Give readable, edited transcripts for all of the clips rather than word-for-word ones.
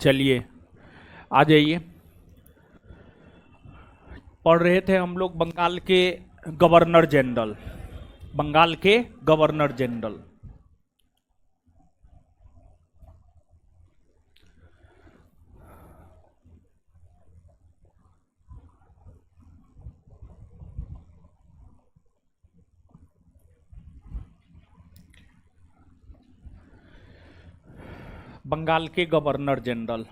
चलिए आ जाइए। पढ़ रहे थे हम लोग बंगाल के गवर्नर जनरल, बंगाल के गवर्नर जनरल। बंगाल के गवर्नर जनरल,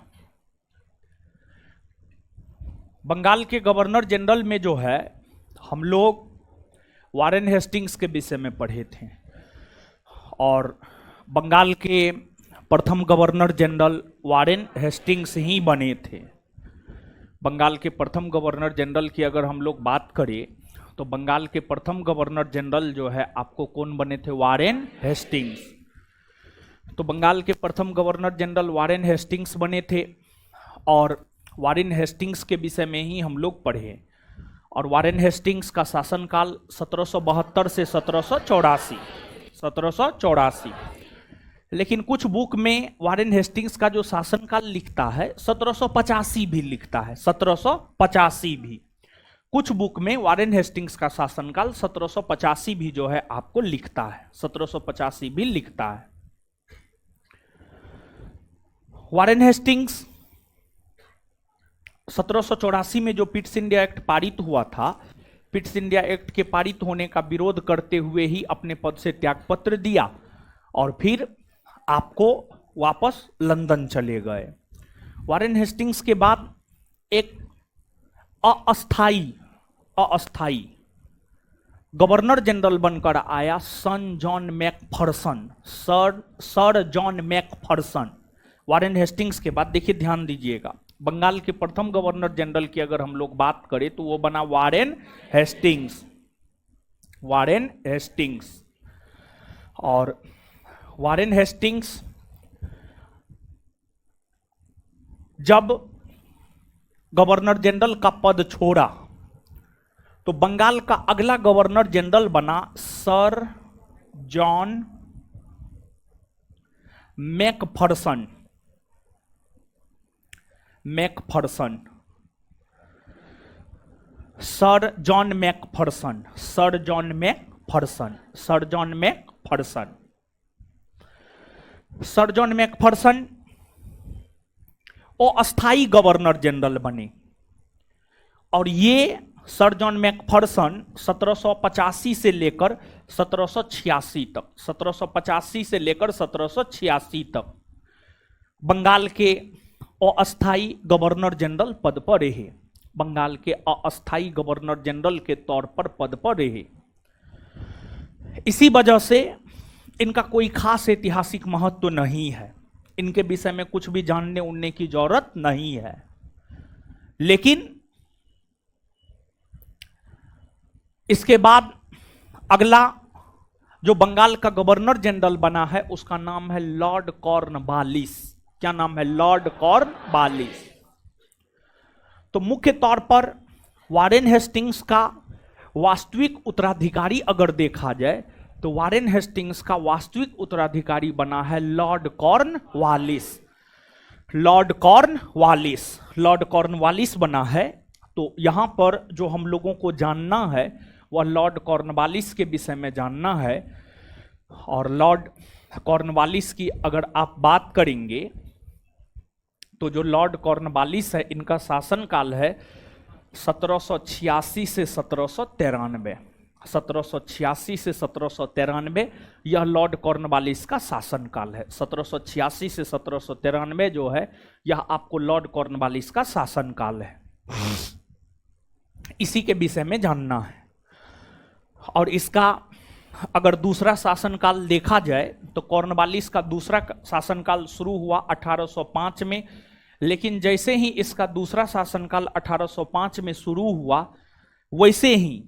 बंगाल के गवर्नर जनरल में जो है हम लोग वारेन हेस्टिंग्स के विषय में पढ़े थे, और बंगाल के प्रथम गवर्नर जनरल वारेन हेस्टिंग्स ही बने थे। बंगाल के प्रथम गवर्नर जनरल की अगर हम लोग बात करें तो बंगाल के प्रथम गवर्नर जनरल जो है आपको कौन बने थे? Warren Hastings. तो बंगाल के प्रथम गवर्नर जनरल वारेन हेस्टिंग्स बने थे, और वारेन हेस्टिंग्स के विषय में ही हम लोग पढ़े। और वारेन हेस्टिंग्स का शासनकाल 1772 से 1784। लेकिन कुछ बुक में वारेन हेस्टिंग्स का जो शासनकाल लिखता है 1785 भी लिखता है, 1785 भी। कुछ बुक में वारेन हेस्टिंग्स का शासनकाल 1785 भी जो है आपको लिखता है, 1785 भी लिखता है। वारेन हेस्टिंग्स 1784 में जो पिट्स इंडिया एक्ट पारित हुआ था, पिट्स इंडिया एक्ट के पारित होने का विरोध करते हुए ही अपने पद से त्यागपत्र दिया और फिर आपको वापस लंदन चले गए। वारेन हेस्टिंग्स के बाद एक अस्थाई गवर्नर जनरल बनकर आया sir John Macpherson. Warren Hastings के बाद देखिए, ध्यान दीजिएगा, बंगाल के प्रथम गवर्नर जनरल की अगर हम लोग बात करें तो वो बना वारेन हेस्टिंग्स। और वारेन हेस्टिंग्स जब गवर्नर जनरल का पद छोड़ा तो बंगाल का अगला गवर्नर जनरल बना sir John Macpherson. Sir John Macpherson अस्थाई गवर्नर जनरल बने। और ये सर जॉन मैकफर्सन 1785 से लेकर 1786 तक, 1785 से लेकर 1786 तक बंगाल के अस्थाई गवर्नर जनरल पद पर रहे, बंगाल के अस्थाई गवर्नर जनरल के तौर पर पद पर रहे। इसी वजह से इनका कोई खास ऐतिहासिक महत्व तो नहीं है, इनके विषय में कुछ भी जानने उनने की जरूरत नहीं है। लेकिन इसके बाद अगला जो बंगाल का गवर्नर जनरल बना है उसका नाम है लॉर्ड कॉर्नवालिस। क्या नाम है? Lord Cornwallis. तो मुख्य तौर पर वारेन हेस्टिंग्स का वास्तविक उत्तराधिकारी अगर देखा जाए तो वारेन हेस्टिंग्स का वास्तविक उत्तराधिकारी बना है लॉर्ड कॉर्नवालिस। लॉर्ड कॉर्नवालिस बना है। तो यहां पर जो हम लोगों को जानना है वह लॉर्ड कॉर्नवालिस के विषय में जानना है। और लॉर्ड कॉर्नवालिस की अगर आप बात करेंगे तो जो लॉर्ड कॉर्नवालिस है, इनका शासनकाल है 1786 से 1793। 1786 से 1793 यह लॉर्ड कॉर्नवालिस का शासनकाल है। 1786 से 1793 जो है यह आपको लॉर्ड कॉर्नवालिस का शासनकाल है, इसी के विषय में जानना है। और इसका अगर दूसरा शासनकाल देखा जाए तो कॉर्नवालिस का दूसरा शासनकाल शुरू हुआ 1805 में, लेकिन जैसे ही इसका दूसरा शासनकाल 1805 में शुरू हुआ वैसे ही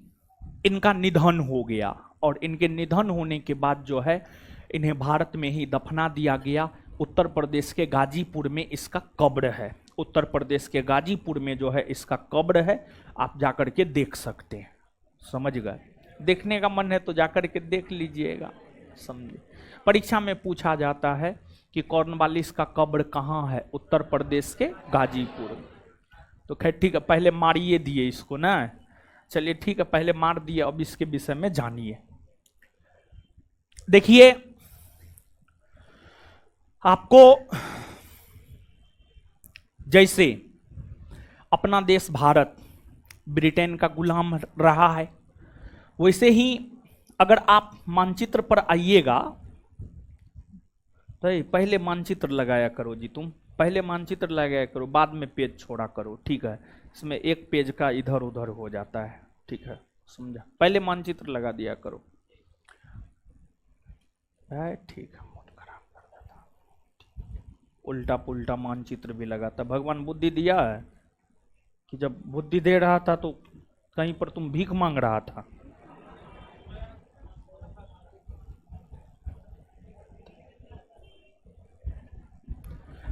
इनका निधन हो गया। और इनके निधन होने के बाद जो है इन्हें भारत में ही दफना दिया गया। उत्तर प्रदेश के गाजीपुर में इसका कब्र है। उत्तर प्रदेश के गाजीपुर में जो है इसका कब्र है, आप जाकर के देख सकते हैं। समझ गए? देखने का मन है तो जाकर के देख लीजिएगा, समझे। परीक्षा में पूछा जाता है कि कॉर्नवालिस का कब्र कहाँ है, उत्तर प्रदेश के गाजीपुर। तो खैर ठीक है, पहले मारिए दिए इसको ना, चलिए ठीक है, पहले मार दिए, अब इसके विषय में जानिए। देखिए, आपको जैसे अपना देश भारत ब्रिटेन का गुलाम रहा है, वैसे ही अगर आप मानचित्र पर आइएगा तो पहले मानचित्र लगाया करो जी, तुम पहले मानचित्र लगाया करो, बाद में पेज छोड़ा करो, ठीक है। इसमें एक पेज का इधर उधर हो जाता है, ठीक है, समझा। पहले मानचित्र लगा दिया करो, है ठीक है। मूड खराब कर देता, उल्टा पुल्टा मानचित्र भी लगाता। भगवान बुद्धि दिया है कि जब बुद्धि दे रहा था तो कहीं पर तुम भीख मांग रहा था।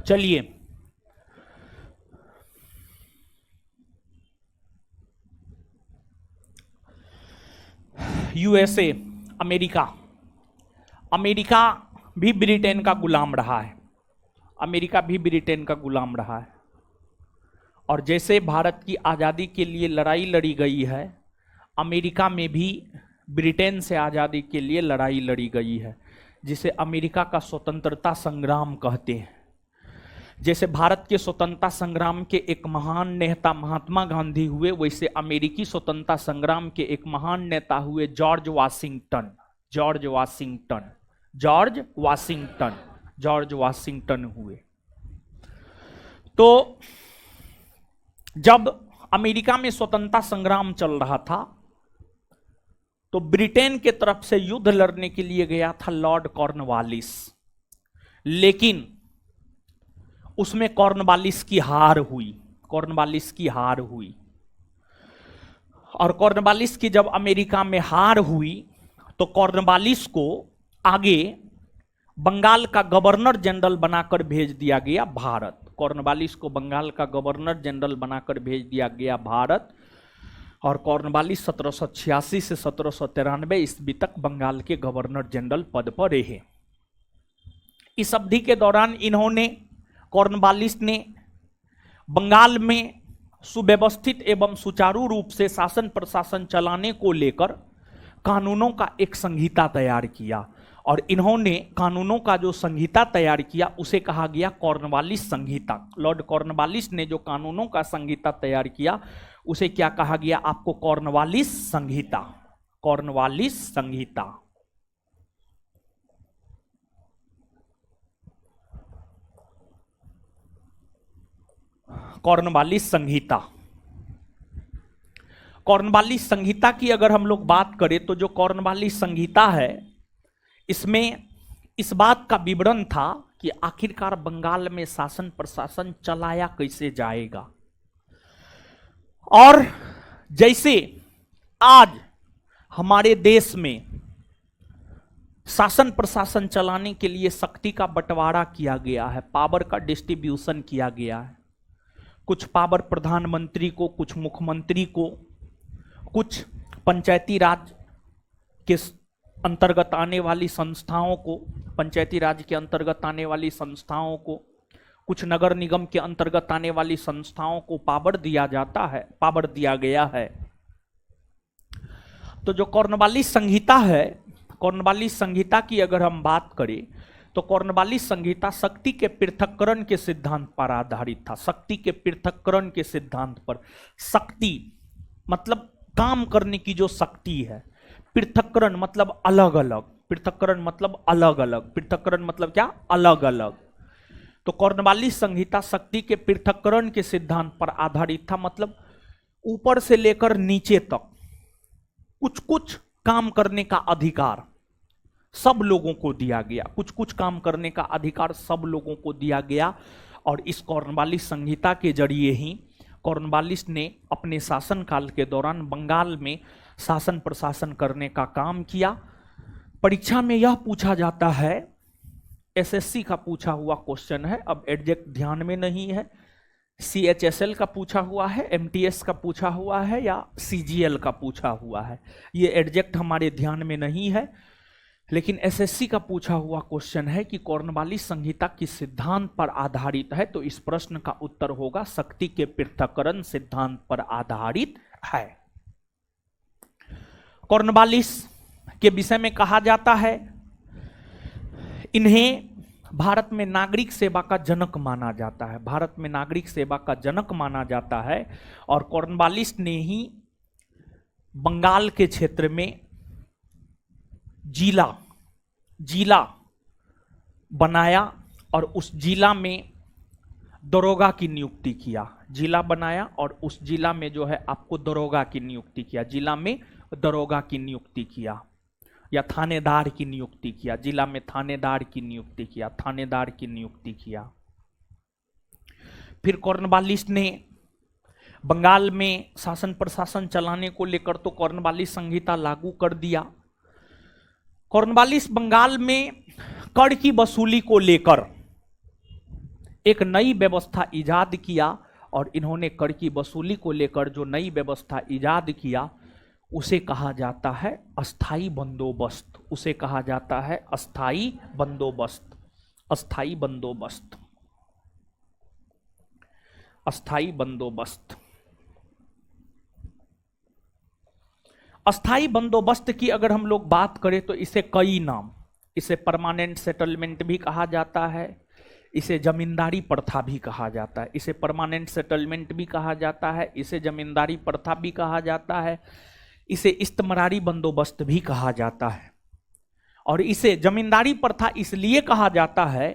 चलिए, यूएसए, अमेरिका भी ब्रिटेन का गुलाम रहा है। अमेरिका भी ब्रिटेन का गुलाम रहा है। और जैसे भारत की आज़ादी के लिए लड़ाई लड़ी गई है, अमेरिका में भी ब्रिटेन से आज़ादी के लिए लड़ाई लड़ी गई है, जिसे अमेरिका का स्वतंत्रता संग्राम कहते हैं। जैसे भारत के स्वतंत्रता संग्राम के एक महान नेता महात्मा गांधी हुए, वैसे अमेरिकी स्वतंत्रता संग्राम के एक महान नेता हुए जॉर्ज वाशिंगटन हुए। तो जब अमेरिका में स्वतंत्रता संग्राम चल रहा था तो ब्रिटेन के तरफ से युद्ध लड़ने के लिए गया था लॉर्ड कॉर्नवालिस, लेकिन उसमें कॉर्नवालिस की हार हुई। और कॉर्नवालिस की जब अमेरिका में हार हुई तो कॉर्नवालिस को आगे बंगाल का गवर्नर जनरल बनाकर भेज दिया गया भारत। कॉर्नवालिस को बंगाल का गवर्नर जनरल बनाकर भेज दिया गया भारत। और कॉर्नवालिस 1786 से 1793 ईस्वी तक बंगाल के गवर्नर जनरल पद पर रहे। इस अवधि के दौरान कॉर्नवालिस ने बंगाल में सुव्यवस्थित एवं सुचारू रूप से शासन प्रशासन चलाने को लेकर कानूनों का एक संहिता तैयार किया। और इन्होंने कानूनों का जो संहिता तैयार किया उसे कहा गया कॉर्नवालिस संहिता। लॉर्ड कॉर्नवालिस ने जो कानूनों का संहिता तैयार किया उसे क्या कहा गया आपको? कॉर्नवालिस संहिता। कॉर्नवालिस संहिता की अगर हम लोग बात करें तो जो कॉर्नवालिस संहिता है, इसमें इस बात का विवरण था कि आखिरकार बंगाल में शासन प्रशासन चलाया कैसे जाएगा। और जैसे आज हमारे देश में शासन प्रशासन चलाने के लिए शक्ति का बंटवारा किया गया है, पावर का डिस्ट्रीब्यूशन किया गया है। कुछ पावर प्रधानमंत्री को, कुछ मुख्यमंत्री को, कुछ पंचायती राज के अंतर्गत आने वाली संस्थाओं को, पंचायती राज के अंतर्गत आने वाली संस्थाओं को, कुछ नगर निगम के अंतर्गत आने वाली संस्थाओं को पावर दिया गया है। तो जो कॉर्नवालिस संहिता है, कॉर्नवालिस संहिता की अगर हम बात करें तो कॉर्नवालिस संहिता शक्ति के पृथक्करण के सिद्धांत पर आधारित था। शक्ति के पृथक्करण के सिद्धांत पर। शक्ति मतलब काम करने की जो शक्ति है, पृथक्करण मतलब अलग अलग, पृथक्करण मतलब अलग अलग, पृथक्करण मतलब क्या, अलग अलग। तो कॉर्नवालिस संहिता शक्ति के पृथक्करण के सिद्धांत पर आधारित था, मतलब ऊपर से लेकर नीचे तक कुछ कुछ काम करने का अधिकार सब लोगों को दिया गया, कुछ कुछ काम करने का अधिकार सब लोगों को दिया गया। और इस कॉर्नवालिस संहिता के जरिए ही कॉर्नवालिस ने अपने शासनकाल के दौरान बंगाल में शासन प्रशासन करने का काम किया। परीक्षा में यह पूछा जाता है, एसएससी का पूछा हुआ क्वेश्चन है, अब एग्जैक्ट ध्यान में नहीं है, सीएचएसएल का पूछा हुआ है, एमटीएस का पूछा हुआ है या सीजीएल का पूछा हुआ है, ये एग्जैक्ट हमारे ध्यान में नहीं है, लेकिन एसएससी का पूछा हुआ क्वेश्चन है कि कॉर्नवालिस संहिता किस सिद्धांत पर आधारित है। तो इस प्रश्न का उत्तर होगा शक्ति के पृथक्करण सिद्धांत पर आधारित है। कॉर्नवालिस के विषय में कहा जाता है, इन्हें भारत में नागरिक सेवा का जनक माना जाता है, भारत में नागरिक सेवा का जनक माना जाता है। और कॉर्नवालिस ने ही बंगाल के क्षेत्र में जिला बनाया और उस जिला में दरोगा की नियुक्ति किया, जिला बनाया और उस जिला में जो है आपको दरोगा की नियुक्ति किया, जिला में दरोगा की नियुक्ति किया या थानेदार की नियुक्ति किया, जिला में थानेदार की नियुक्ति किया, थानेदार की नियुक्ति किया। फिर कॉर्नवालिस ने बंगाल में शासन प्रशासन चलाने को लेकर तो कॉर्नवालिस संहिता लागू कर दिया। कॉर्नवालिस बंगाल में कर की वसूली को लेकर एक नई व्यवस्था इजाद किया और इन्होंने कर की वसूली को लेकर जो नई व्यवस्था इजाद किया उसे कहा जाता है अस्थाई बंदोबस्त, उसे कहा जाता है अस्थाई बंदोबस्त, अस्थाई बंदोबस्त, अस्थाई बंदोबस्त। अस्थाई बंदोबस्त की अगर हम लोग बात करें तो इसे कई नाम, इसे परमानेंट सेटलमेंट भी कहा जाता है, इसे जमींदारी प्रथा भी कहा जाता है, इसे परमानेंट सेटलमेंट भी कहा जाता है, इसे जमींदारी प्रथा भी कहा जाता है, इसे इस्तमरारी बंदोबस्त भी कहा जाता है। और इसे जमींदारी प्रथा इसलिए कहा जाता है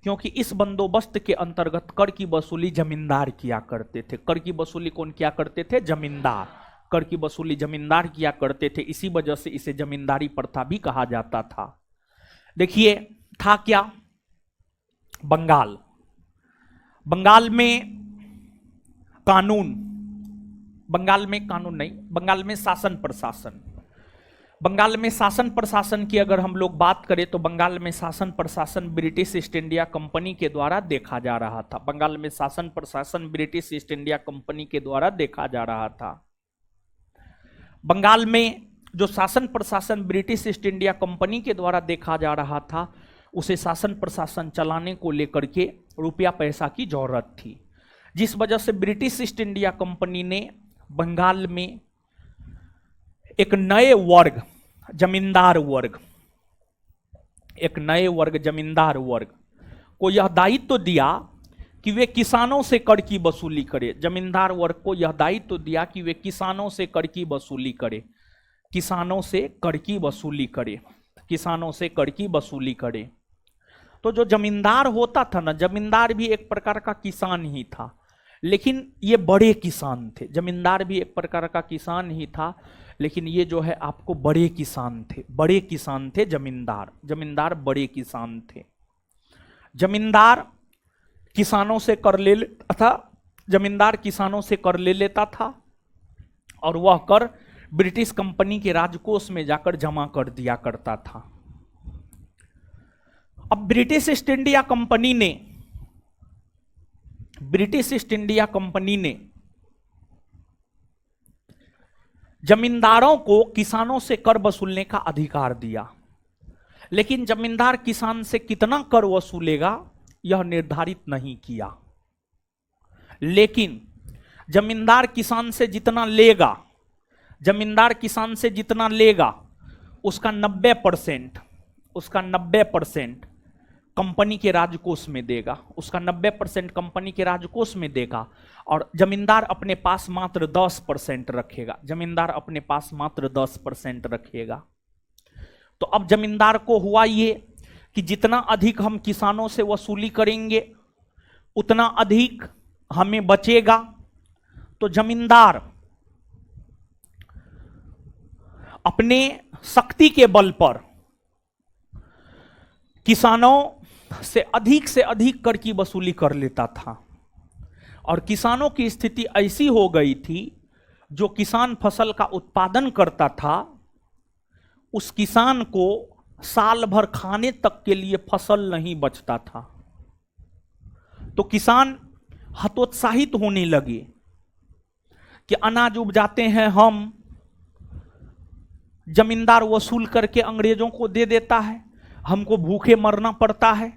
क्योंकि इस बंदोबस्त के अंतर्गत कर की वसूली जमींदार किया करते थे। कर की वसूली कौन किया करते थे? जमींदार। कर की वसूली जमींदार किया करते थे, इसी वजह से इसे जमींदारी प्रथा भी कहा जाता था। देखिए था क्या, बंगाल, बंगाल में कानून, बंगाल में कानून नहीं, बंगाल में शासन प्रशासन, बंगाल में शासन प्रशासन की अगर हम लोग बात करें तो बंगाल में शासन प्रशासन ब्रिटिश ईस्ट इंडिया कंपनी के द्वारा देखा जा रहा था। बंगाल में शासन प्रशासन ब्रिटिश ईस्ट इंडिया कंपनी के द्वारा देखा जा रहा था। बंगाल में जो शासन प्रशासन ब्रिटिश ईस्ट इंडिया कंपनी के द्वारा देखा जा रहा था, उसे शासन प्रशासन चलाने को लेकर के रुपया पैसा की जरूरत थी, जिस वजह से ब्रिटिश ईस्ट इंडिया कंपनी ने बंगाल में एक नए वर्ग, जमींदार वर्ग, एक नए वर्ग जमींदार वर्ग को यह दायित्व दिया कि वे किसानों से कर की वसूली करे। जमींदार वर्ग को यह दायित्व दिया कि वे किसानों से कर की वसूली करे, किसानों से कर की वसूली करे, किसानों से कर की वसूली करे। तो जो जमींदार होता था ना, जमींदार भी एक प्रकार का किसान ही था, लेकिन ये बड़े किसान थे। जमींदार भी एक प्रकार का किसान ही था, लेकिन ये जो है आपको बड़े किसान थे, बड़े किसान थे जमींदार, जमींदार बड़े किसान थे। जमींदार किसानों से कर ले लेता था, जमींदार किसानों से कर ले लेता था और वह कर ब्रिटिश कंपनी के राजकोष में जाकर जमा कर दिया करता था। अब ब्रिटिश ईस्ट इंडिया कंपनी ने, ब्रिटिश ईस्ट इंडिया कंपनी ने जमींदारों को किसानों से कर वसूलने का अधिकार दिया, लेकिन जमींदार किसान से कितना कर वसूलेगा यह निर्धारित नहीं किया। लेकिन जमींदार किसान से जितना लेगा, जमींदार किसान से जितना लेगा उसका 90% कंपनी के राजकोष में देगा, उसका 90% कंपनी के राजकोष में देगा, और जमींदार अपने पास मात्र 10% रखेगा, जमींदार अपने पास मात्र 10% रखेगा। तो अब जमींदार को हुआ ये कि जितना अधिक हम किसानों से वसूली करेंगे उतना अधिक हमें बचेगा। तो जमींदार अपने शक्ति के बल पर किसानों से अधिक कर की वसूली कर लेता था, और किसानों की स्थिति ऐसी हो गई थी, जो किसान फसल का उत्पादन करता था उस किसान को साल भर खाने तक के लिए फसल नहीं बचता था। तो किसान हतोत्साहित होने लगे कि अनाज उपजाते हैं हम, जमींदार वसूल करके अंग्रेजों को दे देता है, हमको भूखे मरना पड़ता है।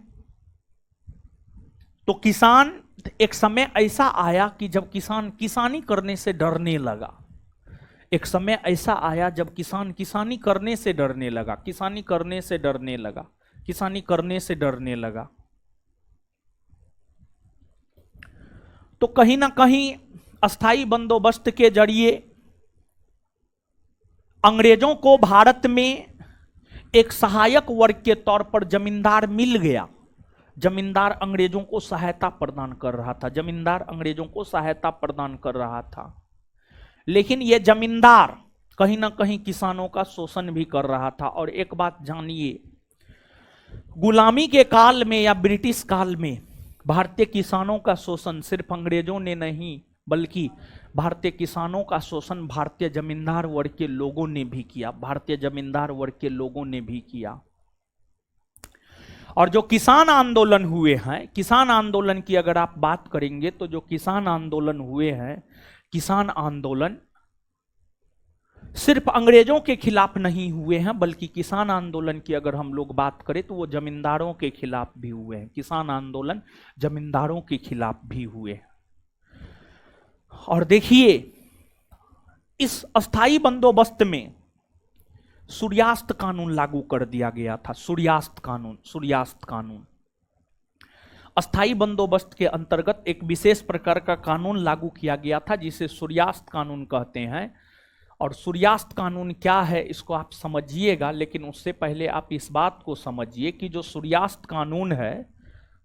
तो किसान, एक समय ऐसा आया कि जब किसान किसानी करने से डरने लगा, एक समय ऐसा आया जब किसान किसानी करने से डरने लगा, किसानी करने से डरने लगा, किसानी करने से डरने लगा। तो कहीं ना कहीं अस्थाई बंदोबस्त के जरिए अंग्रेजों को भारत में एक सहायक वर्ग के तौर पर जमींदार मिल गया। जमींदार अंग्रेजों को सहायता प्रदान कर रहा था, जमींदार अंग्रेजों को सहायता प्रदान कर रहा था। लेकिन यह जमींदार कहीं ना कहीं किसानों का शोषण भी कर रहा था। और एक बात जानिए, गुलामी के काल में या ब्रिटिश काल में भारतीय किसानों का शोषण सिर्फ अंग्रेजों ने नहीं, बल्कि भारतीय किसानों का शोषण भारतीय जमींदार वर्ग के लोगों ने भी किया, भारतीय जमींदार वर्ग के लोगों ने भी किया। और जो किसान आंदोलन हुए हैं, किसान आंदोलन की अगर आप बात करेंगे तो जो किसान आंदोलन हुए हैं, किसान आंदोलन सिर्फ अंग्रेजों के खिलाफ नहीं हुए हैं, बल्कि किसान आंदोलन की अगर हम लोग बात करें तो वो जमींदारों के खिलाफ भी हुए हैं। किसान आंदोलन जमींदारों के खिलाफ भी हुए हैं। और देखिए, इस अस्थाई बंदोबस्त में सूर्यास्त कानून लागू कर दिया गया था। सूर्यास्त कानून अस्थाई बंदोबस्त के अंतर्गत एक विशेष प्रकार का कानून लागू किया गया था, जिसे सूर्यास्त कानून कहते हैं। और सूर्यास्त कानून क्या है इसको आप समझिएगा, लेकिन उससे पहले आप इस बात को समझिए कि जो सूर्यास्त कानून है,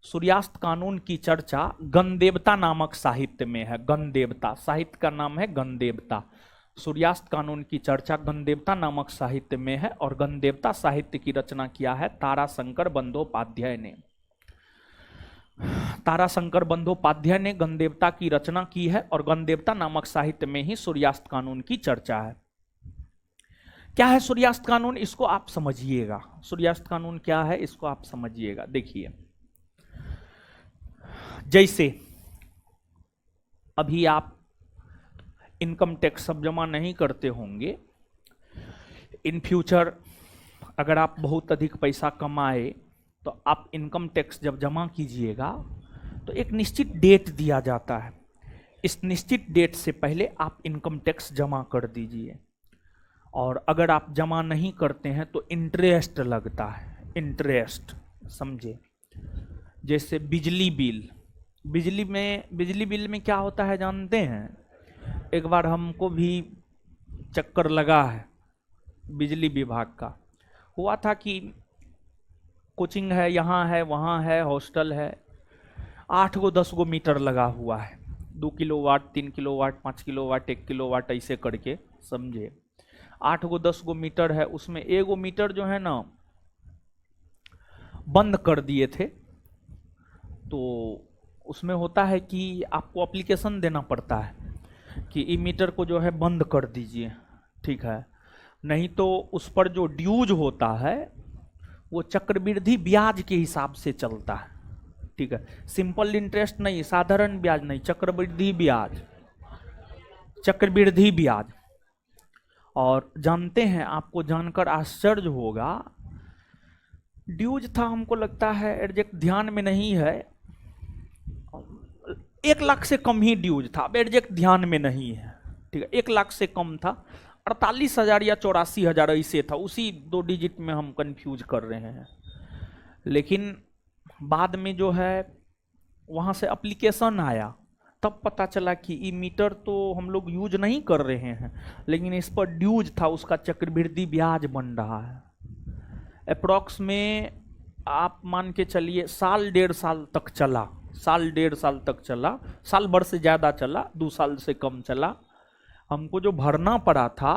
सूर्यास्त कानून की चर्चा गणदेवता नामक साहित्य में है। गणदेवता साहित्य का नाम है गणदेवता। सूर्यास्त कानून की चर्चा गणदेवता नामक साहित्य में है, और गणदेवता साहित्य की रचना किया है ताराशंकर बंदोपाध्याय ने। ताराशंकर बंदोपाध्याय ने गणदेवता की रचना की है, और गणदेवता नामक साहित्य में ही सूर्यास्त कानून की चर्चा है। क्या है सूर्यास्त कानून, इसको आप समझिएगा। सूर्यास्त कानून क्या है इसको आप समझिएगा। देखिए, जैसे अभी आप इनकम टैक्स सब जमा नहीं करते होंगे, इन फ्यूचर अगर आप बहुत अधिक पैसा कमाए तो आप इनकम टैक्स जब जमा कीजिएगा तो एक निश्चित डेट दिया जाता है। इस निश्चित डेट से पहले आप इनकम टैक्स जमा कर दीजिए, और अगर आप जमा नहीं करते हैं तो इंटरेस्ट लगता है। इंटरेस्ट समझे, जैसे बिजली बिल में क्या होता है जानते हैं? एक बार हमको भी चक्कर लगा है बिजली विभाग का। हुआ था कि कोचिंग है, यहाँ है, वहाँ है, हॉस्टल है, 8 गो 10 गो मीटर लगा हुआ है, 2 किलोवाट, 3 किलोवाट, 5 किलोवाट, 1 किलोवाट ऐसे करके, समझे। 8 गो 10 गो मीटर है, उसमें एगो मीटर जो है ना बंद कर दिए थे। तो उसमें होता है कि आपको एप्लीकेशन देना पड़ता है कि ई मीटर को जो है बंद कर दीजिए, ठीक है, नहीं तो उस पर जो ड्यूज होता है वो चक्रवृद्धि ब्याज के हिसाब से चलता है, ठीक है। सिंपल इंटरेस्ट नहीं, साधारण ब्याज नहीं, चक्रवृद्धि ब्याज। और जानते हैं, आपको जानकर आश्चर्य होगा, ड्यूज था, हमको लगता है एग्जैक्ट ध्यान में नहीं है, 1 लाख से कम ही ड्यूज था, अब एग्जैक्ट ध्यान में नहीं है, ठीक है, 1 लाख से कम था, 48,000 या 84,000 ऐसे था, उसी 2 डिजिट में हम कंफ्यूज कर रहे हैं। लेकिन बाद में जो है वहाँ से एप्लीकेशन आया, तब पता चला कि ई मीटर तो हम लोग यूज नहीं कर रहे हैं, लेकिन इस पर ड्यूज था, उसका चक्रवृद्धि ब्याज बन रहा है। अप्रॉक्स में आप मान के चलिए 1.5 साल तक चला, 1.5 साल तक चला, साल भर से ज़्यादा चला, 2 साल से कम चला। हमको जो भरना पड़ा था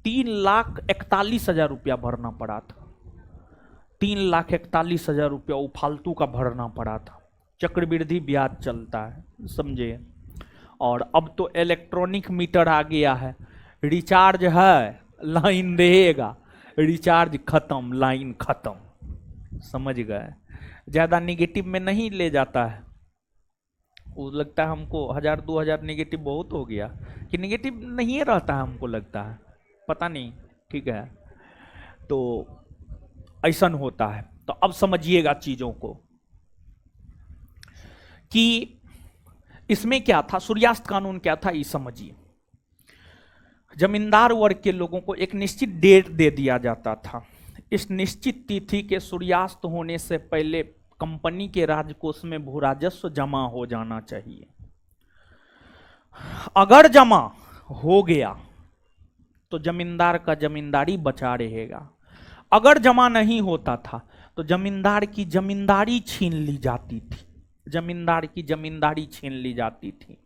3,41,000 रुपया भरना पड़ा था, 3,41,000 रुपया वो फालतू का भरना पड़ा था। चक्रवृद्धि ब्याज चलता है, समझे। और अब तो इलेक्ट्रॉनिक मीटर आ गया है, रिचार्ज है लाइन रहेगा, रिचार्ज खत्म लाइन खत्म, समझ गए। ज़्यादा निगेटिव में नहीं ले जाता है, वो लगता है हमको 1,000-2,000 निगेटिव बहुत हो गया, कि निगेटिव नहीं रहता है हमको लगता है, पता नहीं, ठीक है। तो ऐसा होता है। तो अब समझिएगा चीज़ों को कि इसमें क्या था, सूर्यास्त कानून क्या था, ये समझिए। जमींदार वर्ग के लोगों को एक निश्चित डेट दे दिया जाता था, इस निश्चित तिथि के सूर्यास्त होने से पहले कंपनी के राजकोष में भू राजस्व जमा हो जाना चाहिए। अगर जमा हो गया तो जमींदार का जमींदारी बचा रहेगा, अगर जमा नहीं होता था तो जमींदार की जमींदारी छीन ली जाती थी, जमींदार की जमींदारी छीन ली जाती थी।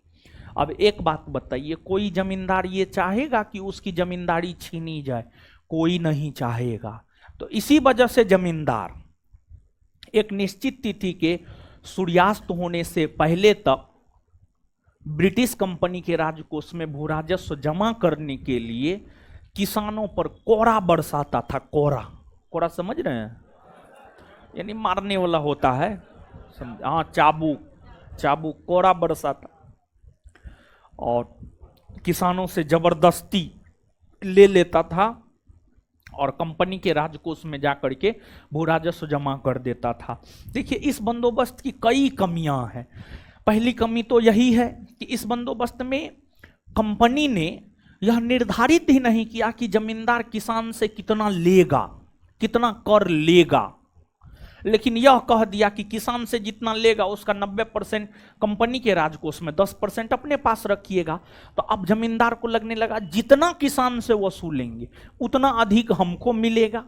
अब एक बात बताइए, कोई जमींदार ये चाहेगा कि उसकी जमींदारी छीनी जाए? कोई नहीं चाहेगा। तो इसी वजह से जमींदार एक निश्चित तिथि के सूर्यास्त होने से पहले तक ब्रिटिश कंपनी के राजकोष में भू राजस्व जमा करने के लिए किसानों पर कोरा बरसाता था। कोरा, कोरा समझ रहे हैं, यानी मारने वाला होता है, हाँ, चाबुक कोरा बरसाता, और किसानों से जबरदस्ती ले लेता था और कंपनी के राजकोष में जाकर के भू राजस्व जमा कर देता था। देखिए, इस बंदोबस्त की कई कमियां हैं। पहली कमी तो यही है कि इस बंदोबस्त में कंपनी ने यह निर्धारित ही नहीं किया कि जमींदार किसान से कितना लेगा, कितना कर लेगा, लेकिन यह कह दिया कि किसान से जितना लेगा उसका 90% कंपनी के राजकोष में, 10% अपने पास रखिएगा। तो अब जमींदार को लगने लगा जितना किसान से वसूलेंगे उतना अधिक हमको मिलेगा।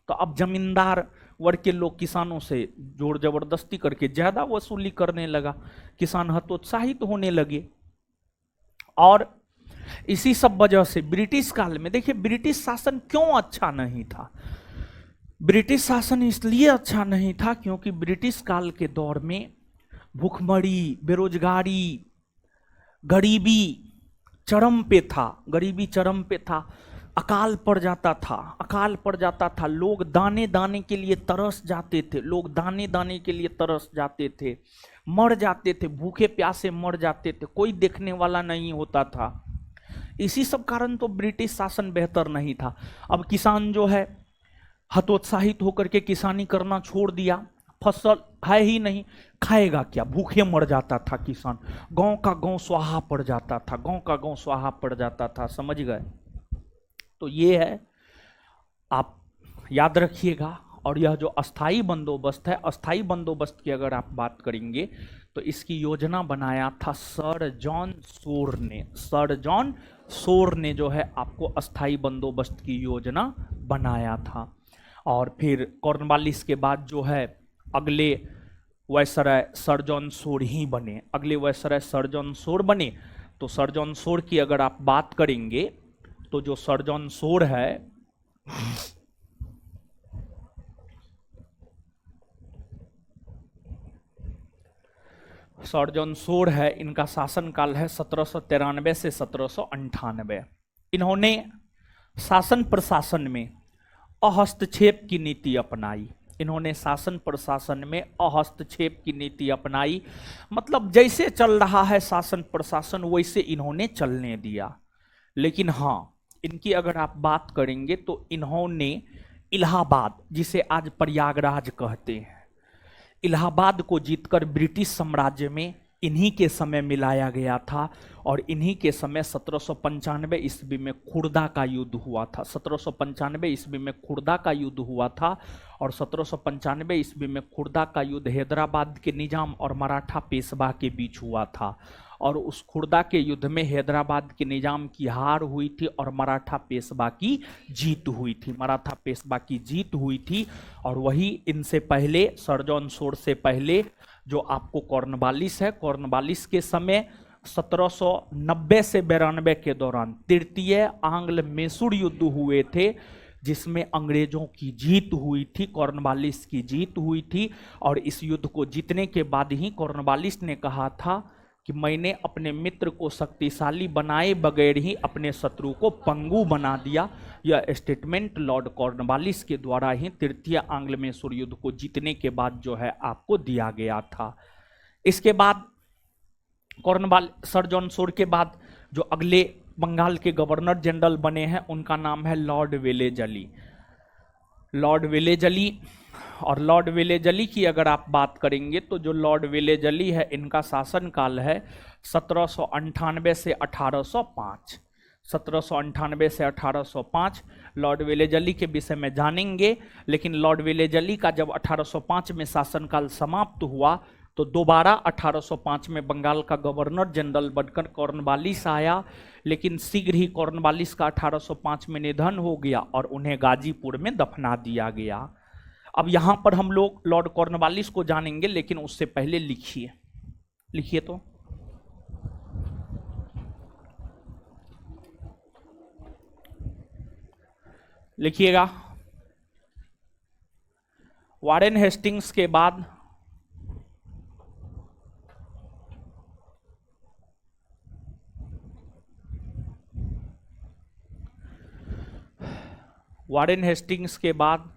तो अब जमींदार वर्ग के लोग किसानों से जोर जबरदस्ती करके ज्यादा वसूली करने लगा, किसान हतोत्साहित होने लगे। और इसी सब वजह से ब्रिटिश काल में, देखिए ब्रिटिश शासन क्यों अच्छा नहीं था। ब्रिटिश शासन इसलिए अच्छा नहीं था क्योंकि ब्रिटिश काल के दौर में भूखमरी, बेरोजगारी, गरीबी चरम पे था, गरीबी चरम पे था। अकाल पड़ जाता था, अकाल पड़ जाता था, लोग दाने दाने के लिए तरस जाते थे, लोग दाने दाने के लिए तरस जाते थे, मर जाते थे, भूखे प्यासे मर जाते थे, कोई देखने वाला नहीं होता था। इसी सब कारण तो ब्रिटिश शासन बेहतर नहीं था। अब किसान जो है हतोत्साहित होकर के किसानी करना छोड़ दिया, फसल है ही नहीं, खाएगा क्या, भूखे मर जाता था किसान, गांव का गांव स्वाहा पड़ जाता था, गांव का गांव स्वाहा पड़ जाता था, समझ गए। तो ये है, आप याद रखिएगा। और यह जो अस्थाई बंदोबस्त है, अस्थाई बंदोबस्त की अगर आप बात करेंगे तो इसकी योजना बनाया था सर जॉन सोर ने। सर जॉन सोर ने जो है आपको अस्थाई बंदोबस्त की योजना बनाया था। और फिर कॉर्नवालिस के बाद जो है अगले वायसराय सर जॉन सोर ही बने, अगले वायसराय सर जॉन सोर बने। तो सर जॉन सोर की अगर आप बात करेंगे तो जो सर जॉन सोर है, सर जॉन सोर है, इनका शासनकाल है 1793 से 1798। इन्होंने शासन प्रशासन में अहस्तक्षेप की नीति अपनाई। इन्होंने शासन प्रशासन में अहस्तक्षेप की नीति अपनाई, मतलब जैसे चल रहा है शासन प्रशासन वैसे इन्होंने चलने दिया। लेकिन हाँ, इनकी अगर आप बात करेंगे तो इन्होंने इलाहाबाद, जिसे आज प्रयागराज कहते हैं, इलाहाबाद को जीतकर ब्रिटिश साम्राज्य में इन्हीं के समय मिलाया गया था और इन्हीं के समय 1795 ईस्वी में खुर्दा का युद्ध हुआ था। 1795 ईस्वी में खुर्दा का युद्ध हुआ था और 1795 ईस्वी में खुर्दा का युद्ध हैदराबाद के निजाम और मराठा पेशवा के बीच हुआ था और उस खुर्दा के युद्ध में हैदराबाद के निजाम की हार हुई थी और मराठा पेशवा की जीत हुई थी। मराठा पेशवा की जीत हुई थी और वही इनसे पहले सर जॉन शोर से पहले जो आपको कॉर्नवालिस है, कॉर्नवालिस के समय 1790 से 92 के दौरान तृतीय आंग्ल मैसूर युद्ध हुए थे जिसमें अंग्रेजों की जीत हुई थी, कॉर्नवालिस की जीत हुई थी। और इस युद्ध को जीतने के बाद ही कॉर्नवालिस ने कहा था कि मैंने अपने मित्र को शक्तिशाली बनाए बगैर ही अपने शत्रु को पंगु बना दिया। यह स्टेटमेंट लॉर्ड कॉर्नवालिस के द्वारा ही तृतीय आंग्ल मैसूर युद्ध को जीतने के बाद जो है आपको दिया गया था। इसके बाद सर जॉन शोर के बाद जो अगले बंगाल के गवर्नर जनरल बने हैं उनका नाम है लॉर्ड वेलेजली। लॉर्ड वेलेजली और लॉर्ड वेलेजली की अगर आप बात करेंगे तो जो लॉर्ड वेलेजली है इनका शासनकाल है 1798 से 1805। 1798 से 1805 लॉर्ड वेलेजली के विषय में जानेंगे। लेकिन लॉर्ड वेलेजली का जब 1805 में शासनकाल समाप्त हुआ तो दोबारा 1805 में बंगाल का गवर्नर जनरल बनकर कॉर्नवालिस आया, लेकिन शीघ्र ही कॉर्नवालिस का 1805 में निधन हो गया और उन्हें गाजीपुर में दफना दिया गया। अब यहां पर हम लोग लॉर्ड कॉर्नवालिस को जानेंगे, लेकिन उससे पहले लिखिए, लिखिए तो लिखिएगा। वारेन हेस्टिंग्स के बाद वारेन हेस्टिंग्स के बाद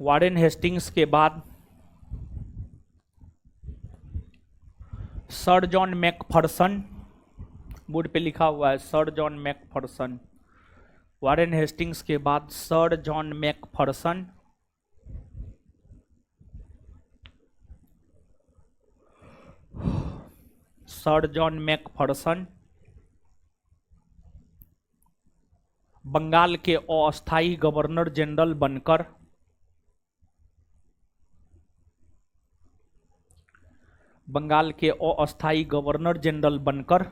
वारेन हेस्टिंग्स के बाद सर जॉन मैकफर्सन, बोर्ड पे लिखा हुआ है sir John Macpherson. Warren Hastings के बाद sir John Macpherson, sir John Macpherson Bengal के अस्थायी गवर्नर जनरल बनकर बंगाल के अस्थायी गवर्नर जनरल बनकर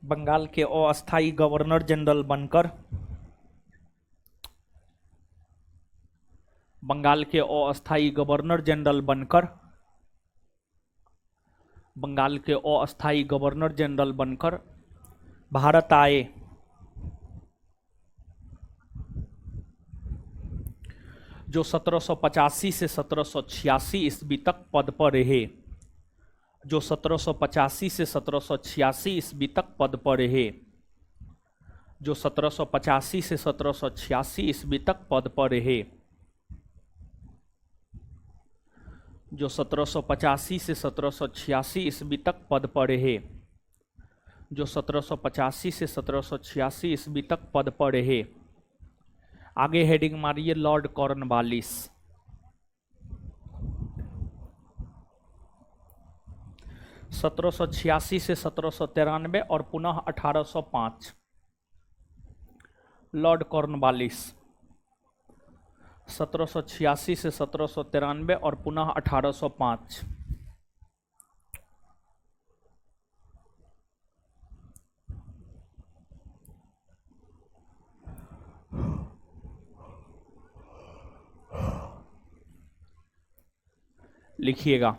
बंगाल के अस्थायी गवर्नर जनरल बनकर बंगाल के अस्थायी गवर्नर जनरल बनकर बंगाल के अस्थायी गवर्नर जनरल बनकर भारत आए। जो 1785 से 1786 ईस्वी तक पद पर रहे, जो 1785 से 1786 ईस्वी तक पद पर रहे, जो 1785 से 1786 ईस्वी तक पद पर रहे, जो 1785 से 1786 ईस्वी तक पद पर रहे, जो 1785 से 1786 ईस्वी तक पद पर रहे। आगे हेडिंग मारिए लॉर्ड कॉर्नवालिस। 1786 से 1793 और पुनः 1805 लॉर्ड कॉर्नवालिस। 1786 से 1793 और पुनः 1805। लिखिएगा।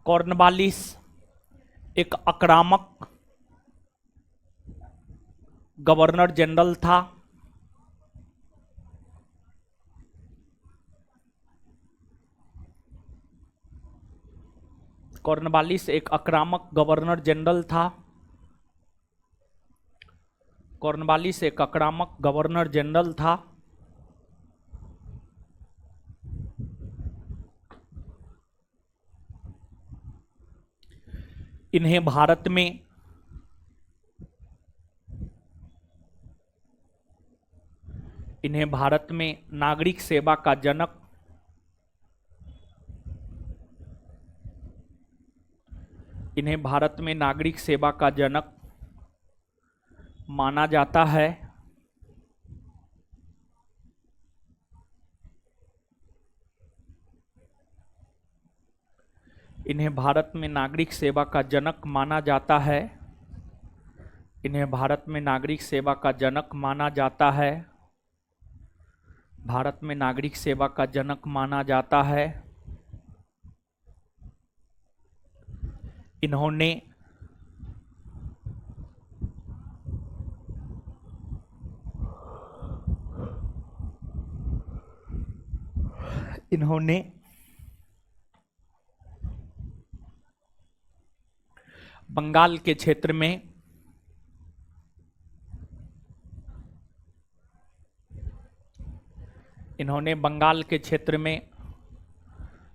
कॉर्नवालिस एक आक्रामक गवर्नर जनरल था। कॉर्नवालिस एक आक्रामक गवर्नर जनरल था। कॉर्नवालिस एक आक्रामक गवर्नर जनरल था। इन्हें भारत में नागरिक सेवा का जनक माना जाता है। इन्हें भारत में नागरिक सेवा का जनक माना जाता है। इन्हें भारत में नागरिक सेवा का जनक माना जाता है। भारत में नागरिक सेवा का जनक माना जाता है। इन्होंने बंगाल के क्षेत्र में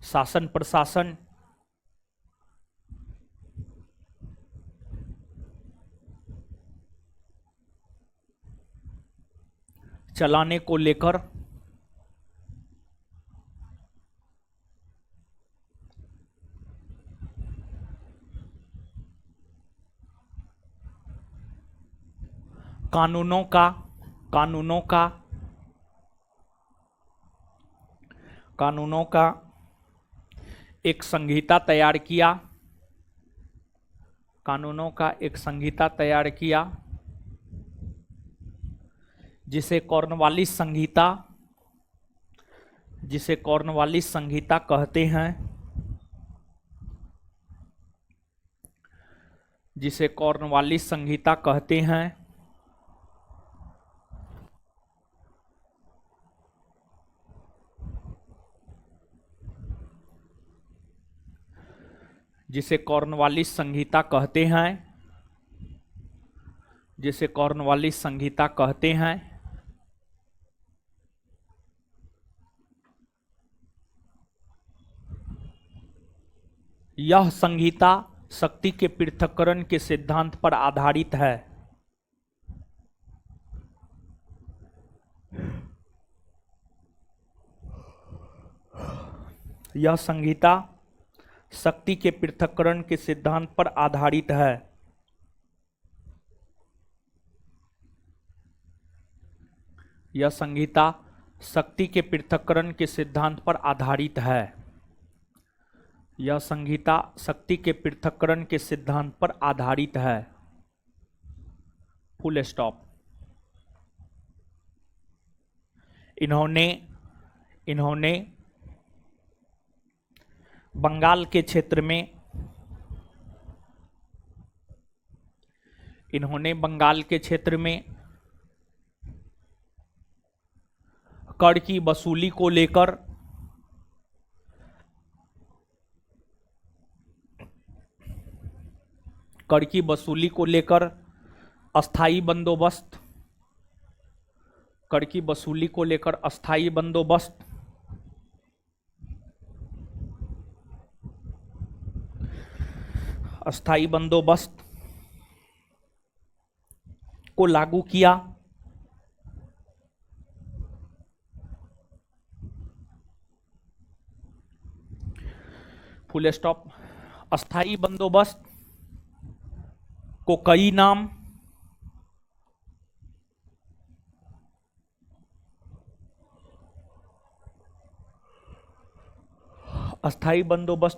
शासन प्रशासन चलाने को लेकर कानूनों का एक संहिता तैयार किया जिसे कॉर्नवालिस संहिता कहते हैं। जिसे कॉर्नवालिस संहिता कहते हैं। जिसे कॉर्नवालिस संहिता कहते हैं। जिसे कॉर्नवालिस संहिता कहते हैं। यह संहिता शक्ति के पृथक्करण के सिद्धांत पर आधारित है। यह संहिता शक्ति के पृथक्करण के सिद्धांत पर आधारित है। यह संहिता शक्ति के पृथक्करण के सिद्धांत पर आधारित है। यह संहिता शक्ति के पृथक्करण के सिद्धांत पर आधारित है। Full stop. इन्होंने बंगाल के क्षेत्र में कर की वसूली को लेकर अस्थायी बंदोबस्त को लागू किया। Full stop. अस्थायी बंदोबस्त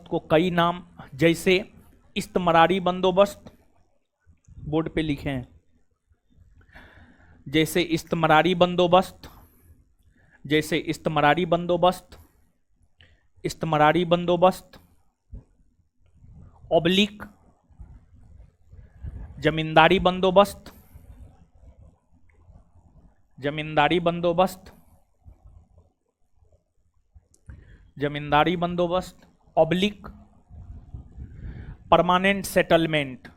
को कई नाम जैसे इस्तमरारी बंदोबस्त, बोर्ड पे लिखें, जैसे इस्तमरारी बंदोबस्त ऑब्लिक जमींदारी बंदोबस्त oblique permanent settlement.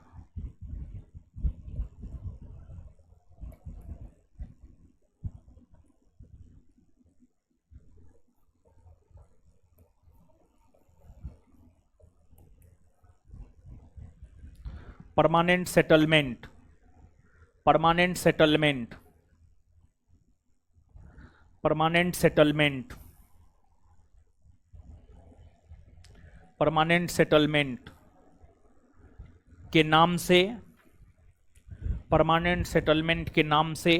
Permanent settlement, permanent settlement, permanent settlement, permanent settlement के नाम से, परमानेंट सेटलमेंट के नाम से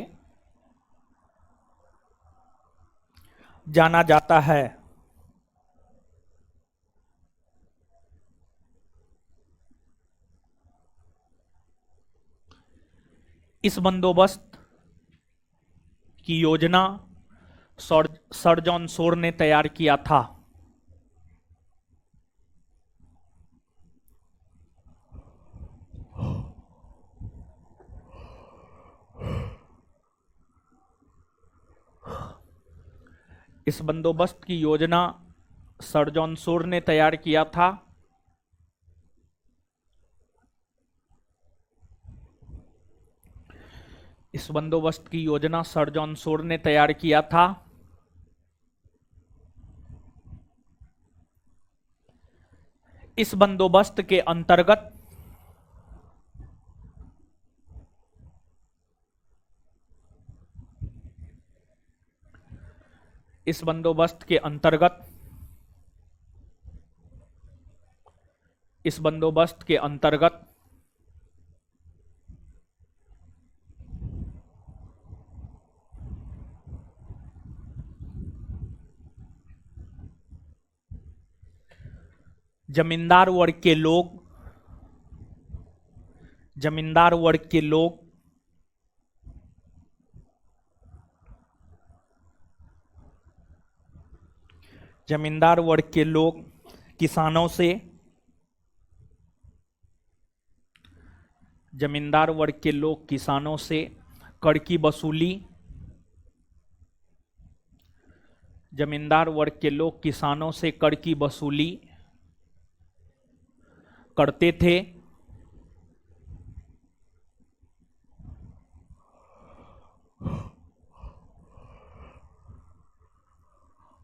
जाना जाता है। इस बंदोबस्त की योजना सर जॉन शोर ने तैयार किया था। इस बंदोबस्त की योजना सर जॉन शोर ने तैयार किया था। इस बंदोबस्त की योजना सर जॉन शोर ने तैयार किया था। इस बंदोबस्त के अंतर्गत इस बंदोबस्त के अंतर्गत इस बंदोबस्त के अंतर्गत जमींदार वर्ग के लोग, जमींदार वर्ग के लोग जमींदार वर्ग के लोग किसानों से, जमींदार वर्ग के लोग किसानों से कर की वसूली, जमींदार वर्ग के लोग किसानों से कर की वसूली करते थे।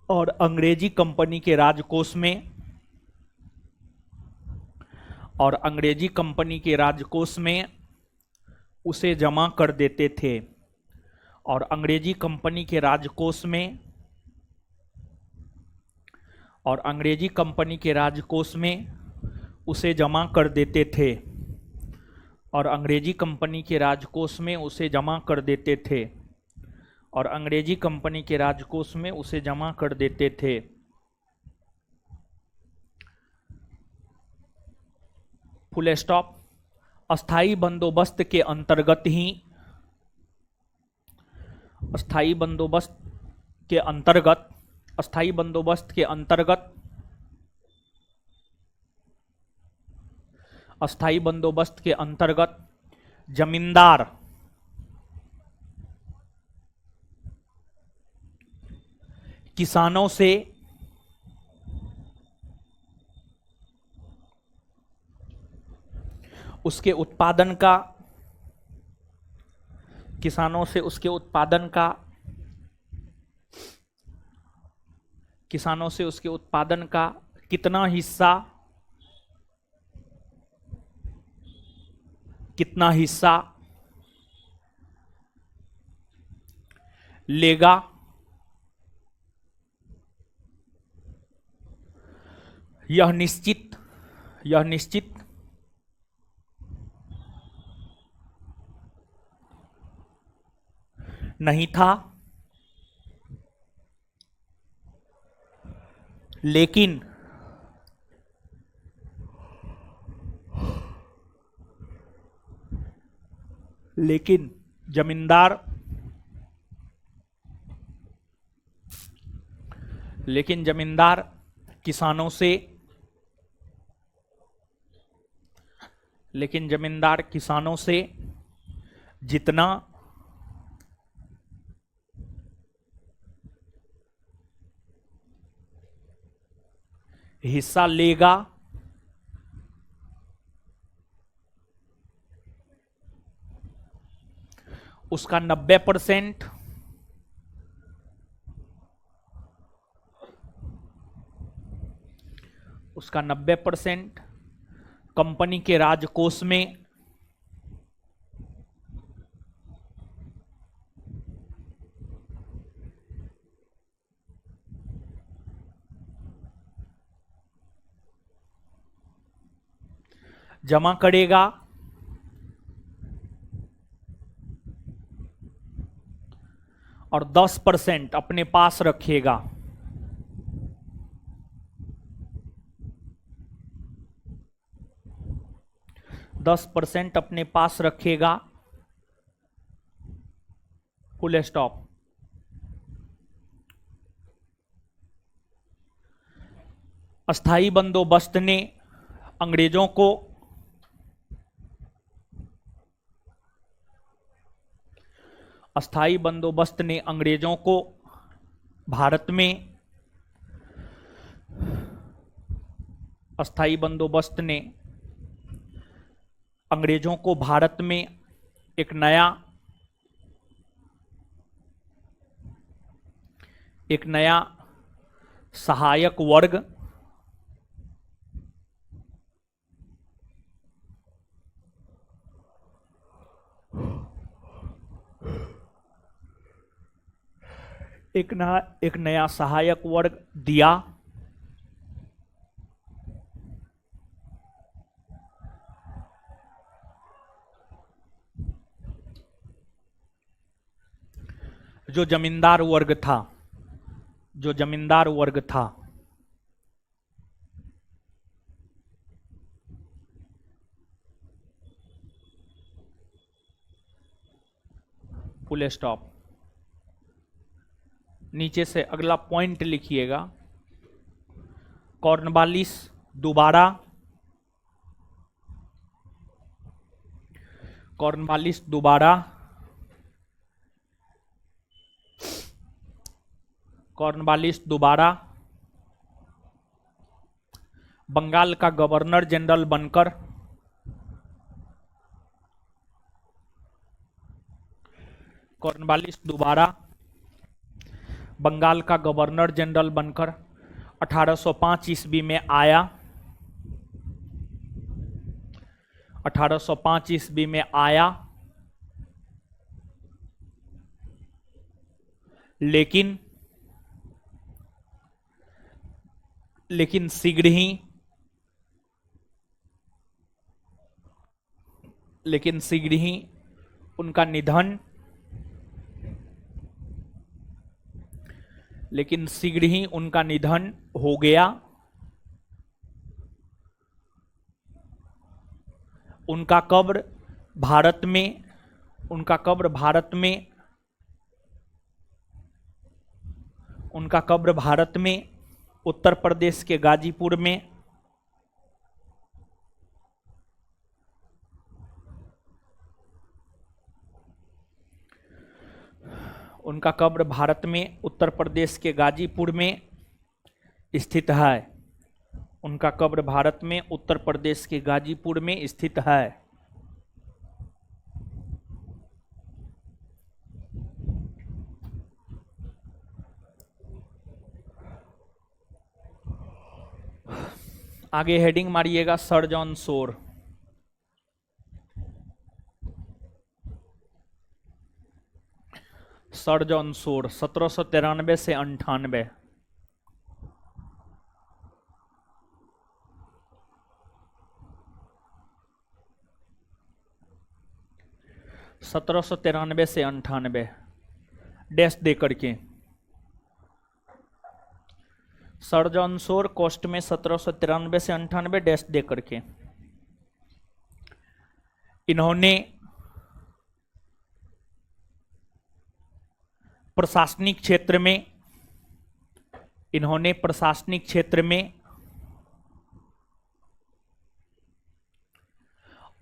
और अंग्रेजी कंपनी के राजकोष में, और अंग्रेजी कंपनी के राजकोष में उसे जमा कर देते थे। और अंग्रेजी कंपनी के राजकोष में, और अंग्रेजी कंपनी के राजकोष में उसे जमा कर देते थे। और अंग्रेजी कंपनी के राजकोष में उसे जमा कर देते थे। और अंग्रेजी कंपनी के राजकोष में उसे जमा कर देते थे। Full stop. अस्थाई बंदोबस्त के अंतर्गत ही, अस्थाई बंदोबस्त के अंतर्गत, अस्थाई बंदोबस्त के अंतर्गत, अस्थाई बंदोबस्त के अंतर्गत जमींदार किसानों से उसके उत्पादन का, किसानों से उसके उत्पादन का, किसानों से उसके उत्पादन का कितना हिस्सा, कितना हिस्सा लेगा, यह निश्चित नहीं था। लेकिन जमींदार किसानों से, लेकिन जमींदार किसानों से जितना हिस्सा लेगा, उसका 90%, उसका 90% कंपनी के राजकोष में, जमा करेगा और 10% अपने पास रखेगा। दस % अपने पास रखेगा, फुल स्टॉप। अस्थाई बंदोबस्त ने अंग्रेजों को अस्थाई बंदोबस्त ने अंग्रेजों को भारत में अस्थाई बंदोबस्त ने अंग्रेजों को भारत में एक नया सहायक वर्ग एक नया सहायक वर्ग दिया। जो जमींदार वर्ग था फुल स्टॉप। नीचे से अगला पॉइंट लिखिएगा। कॉर्नवालिस दोबारा बंगाल का गवर्नर जनरल बनकर बंगाल का गवर्नर जनरल बनकर 1805 ईस्वी में आया। 1805 ईस्वी में आया, लेकिन शीघ्र ही उनका निधन हो गया। उनका कब्र भारत में उत्तर प्रदेश के गाजीपुर में स्थित है। उनका कब्र भारत में उत्तर प्रदेश के गाजीपुर में स्थित है। आगे हेडिंग मारिएगा sir John Shore. Sir John Shore 1793 से 98। से 98 डैश दे करके सर जॉन शोर कोस्ट में 1793 से 98 डैश दे करके इन्होंने प्रशासनिक क्षेत्र में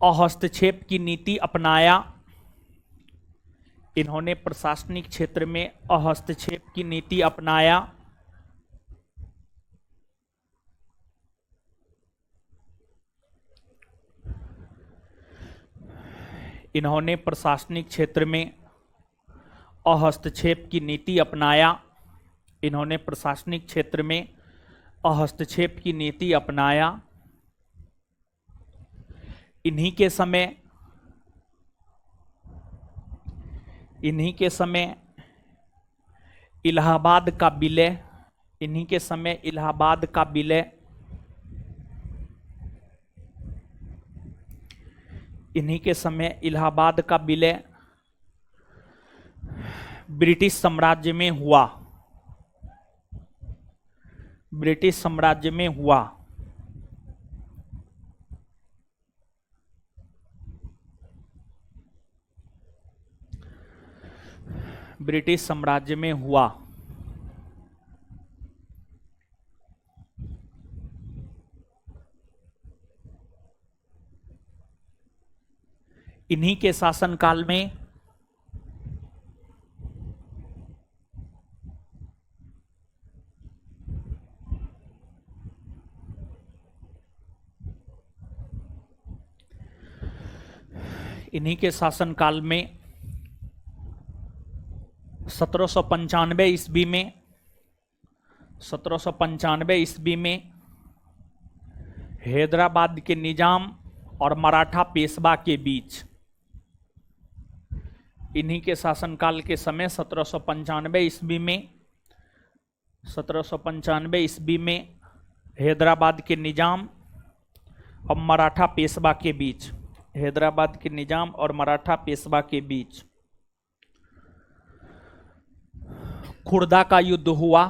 अहस्तक्षेप की नीति अपनाया। इन्होंने प्रशासनिक क्षेत्र में हस्तक्षेप की नीति अपनाया। इन्होंने प्रशासनिक क्षेत्र में हस्तक्षेप की नीति अपनाया। इन्होंने प्रशासनिक क्षेत्र में हस्तक्षेप की नीति अपनाया। इन्हीं के समय इलाहाबाद का विलय इन्हीं के समय इलाहाबाद का विलय ब्रिटिश साम्राज्य में हुआ। ब्रिटिश साम्राज्य में हुआ। ब्रिटिश साम्राज्य में हुआ। इन्हीं के शासनकाल में इन्हीं के शासनकाल में 1795 ईस्वी में 1795 ईस्वी में हैदराबाद के निजाम और मराठा पेशवा के बीच, इन्हीं के शासनकाल के समय 1795 ईस्वी में 1795 ईस्वी में हैदराबाद के निजाम और मराठा पेशवा के बीच, हैदराबाद के निजाम और मराठा पेशवा के बीच खुर्दा का युद्ध हुआ।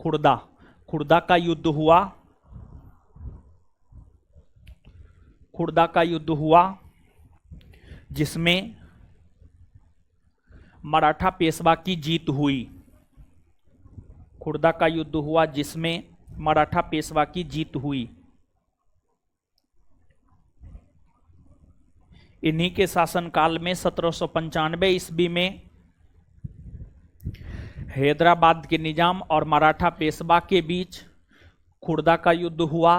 खुर्दा का युद्ध हुआ। खुर्दा का युद्ध हुआ जिसमें मराठा पेशवा की जीत हुई। खुर्दा का युद्ध हुआ जिसमें मराठा पेशवा की जीत हुई। इन्हीं के शासनकाल में 1795 ईस्वी में हैदराबाद के निजाम और मराठा पेशवा के बीच खुर्दा का युद्ध हुआ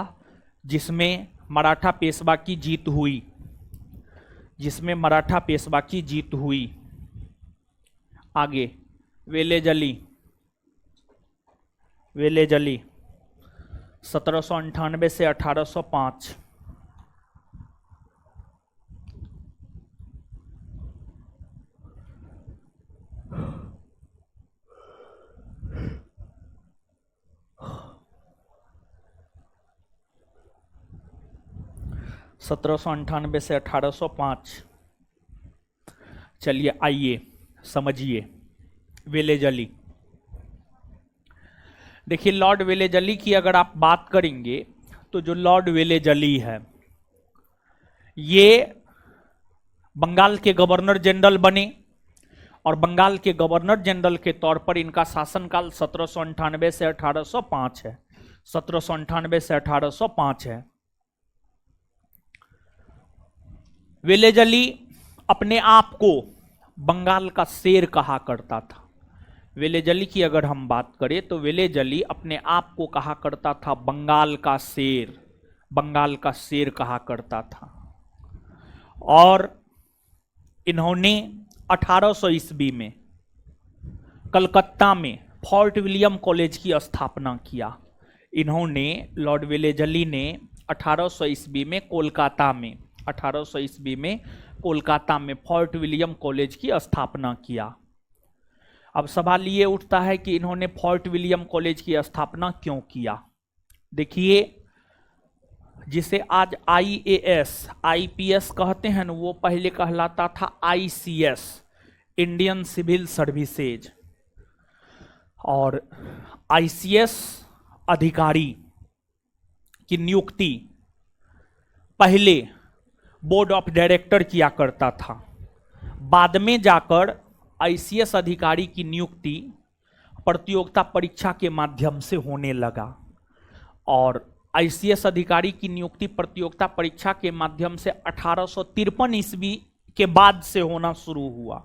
जिसमें मराठा पेशवा की जीत हुई। जिसमें मराठा पेशवा की जीत हुई। आगे वेलेजली। वेलेजली 1798 से 1805। सत्रह सौ अंठानबे से 1805। चलिए आइए समझिए वेलेजली। देखिए लॉर्ड वेलेजली की अगर आप बात करेंगे तो जो लॉर्ड वेलेजली है ये बंगाल के गवर्नर जनरल बने और बंगाल के गवर्नर जनरल के तौर पर इनका शासनकाल 1798 से 1805 है। 1798 से 1805 है। वेलेजली अपने आप को बंगाल का शेर कहा करता था। वेलेजली की अगर हम बात करें तो वेलेजली अपने आप को कहा करता था बंगाल का शेर। बंगाल का शेर कहा करता था। और इन्होंने 1800 ईस्वी में कलकत्ता में फोर्ट विलियम कॉलेज की स्थापना किया। इन्होंने लॉर्ड वेलेजली ने 1800 ईस्वी में कोलकाता में 1800 ईस्वी में कोलकाता में फोर्ट विलियम कॉलेज की स्थापना किया। अब सवाल ये उठता है कि इन्होंने फोर्ट विलियम कॉलेज की स्थापना क्यों किया। देखिए जिसे आज IAS IPS कहते हैं ना, वो पहले कहलाता था ICS इंडियन सिविल सर्विसेज। और ICS अधिकारी की नियुक्ति पहले बोर्ड ऑफ डायरेक्टर किया करता था। बाद में जाकर ICS अधिकारी की नियुक्ति प्रतियोगिता परीक्षा के माध्यम से होने लगा। और ICS अधिकारी की नियुक्ति प्रतियोगिता परीक्षा के माध्यम से 1853 ईस्वी के बाद से होना शुरू हुआ।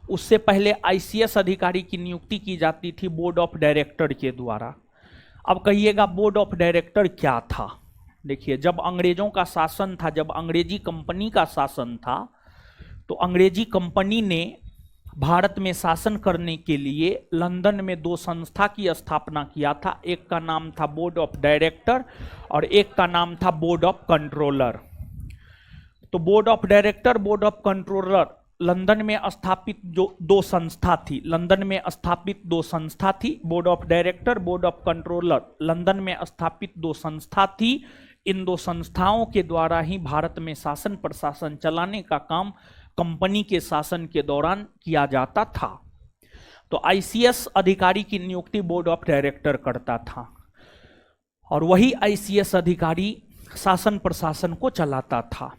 उससे पहले ICS अधिकारी की नियुक्ति की जाती थी बोर्ड ऑफ डायरेक्टर के द्वारा। अब कहिएगा बोर्ड ऑफ डायरेक्टर क्या था। देखिए जब अंग्रेजों का शासन था, जब अंग्रेजी कंपनी का शासन था, तो अंग्रेजी कंपनी ने भारत में शासन करने के लिए लंदन में 2 संस्था की स्थापना किया था। एक का नाम था बोर्ड ऑफ डायरेक्टर और एक का नाम था बोर्ड ऑफ कंट्रोलर। तो board of director, board of controller London में स्थापित जो 2 संस्था थी, लंदन में स्थापित 2 संस्था थी। Board of director, board of controller London में स्थापित 2 संस्था थी। इन दो संस्थाओं के द्वारा ही भारत में शासन प्रशासन चलाने का काम कंपनी के शासन के दौरान किया जाता था। तो आईसीएस अधिकारी की नियुक्ति बोर्ड ऑफ डायरेक्टर करता था और वही आईसीएस अधिकारी शासन प्रशासन को चलाता था।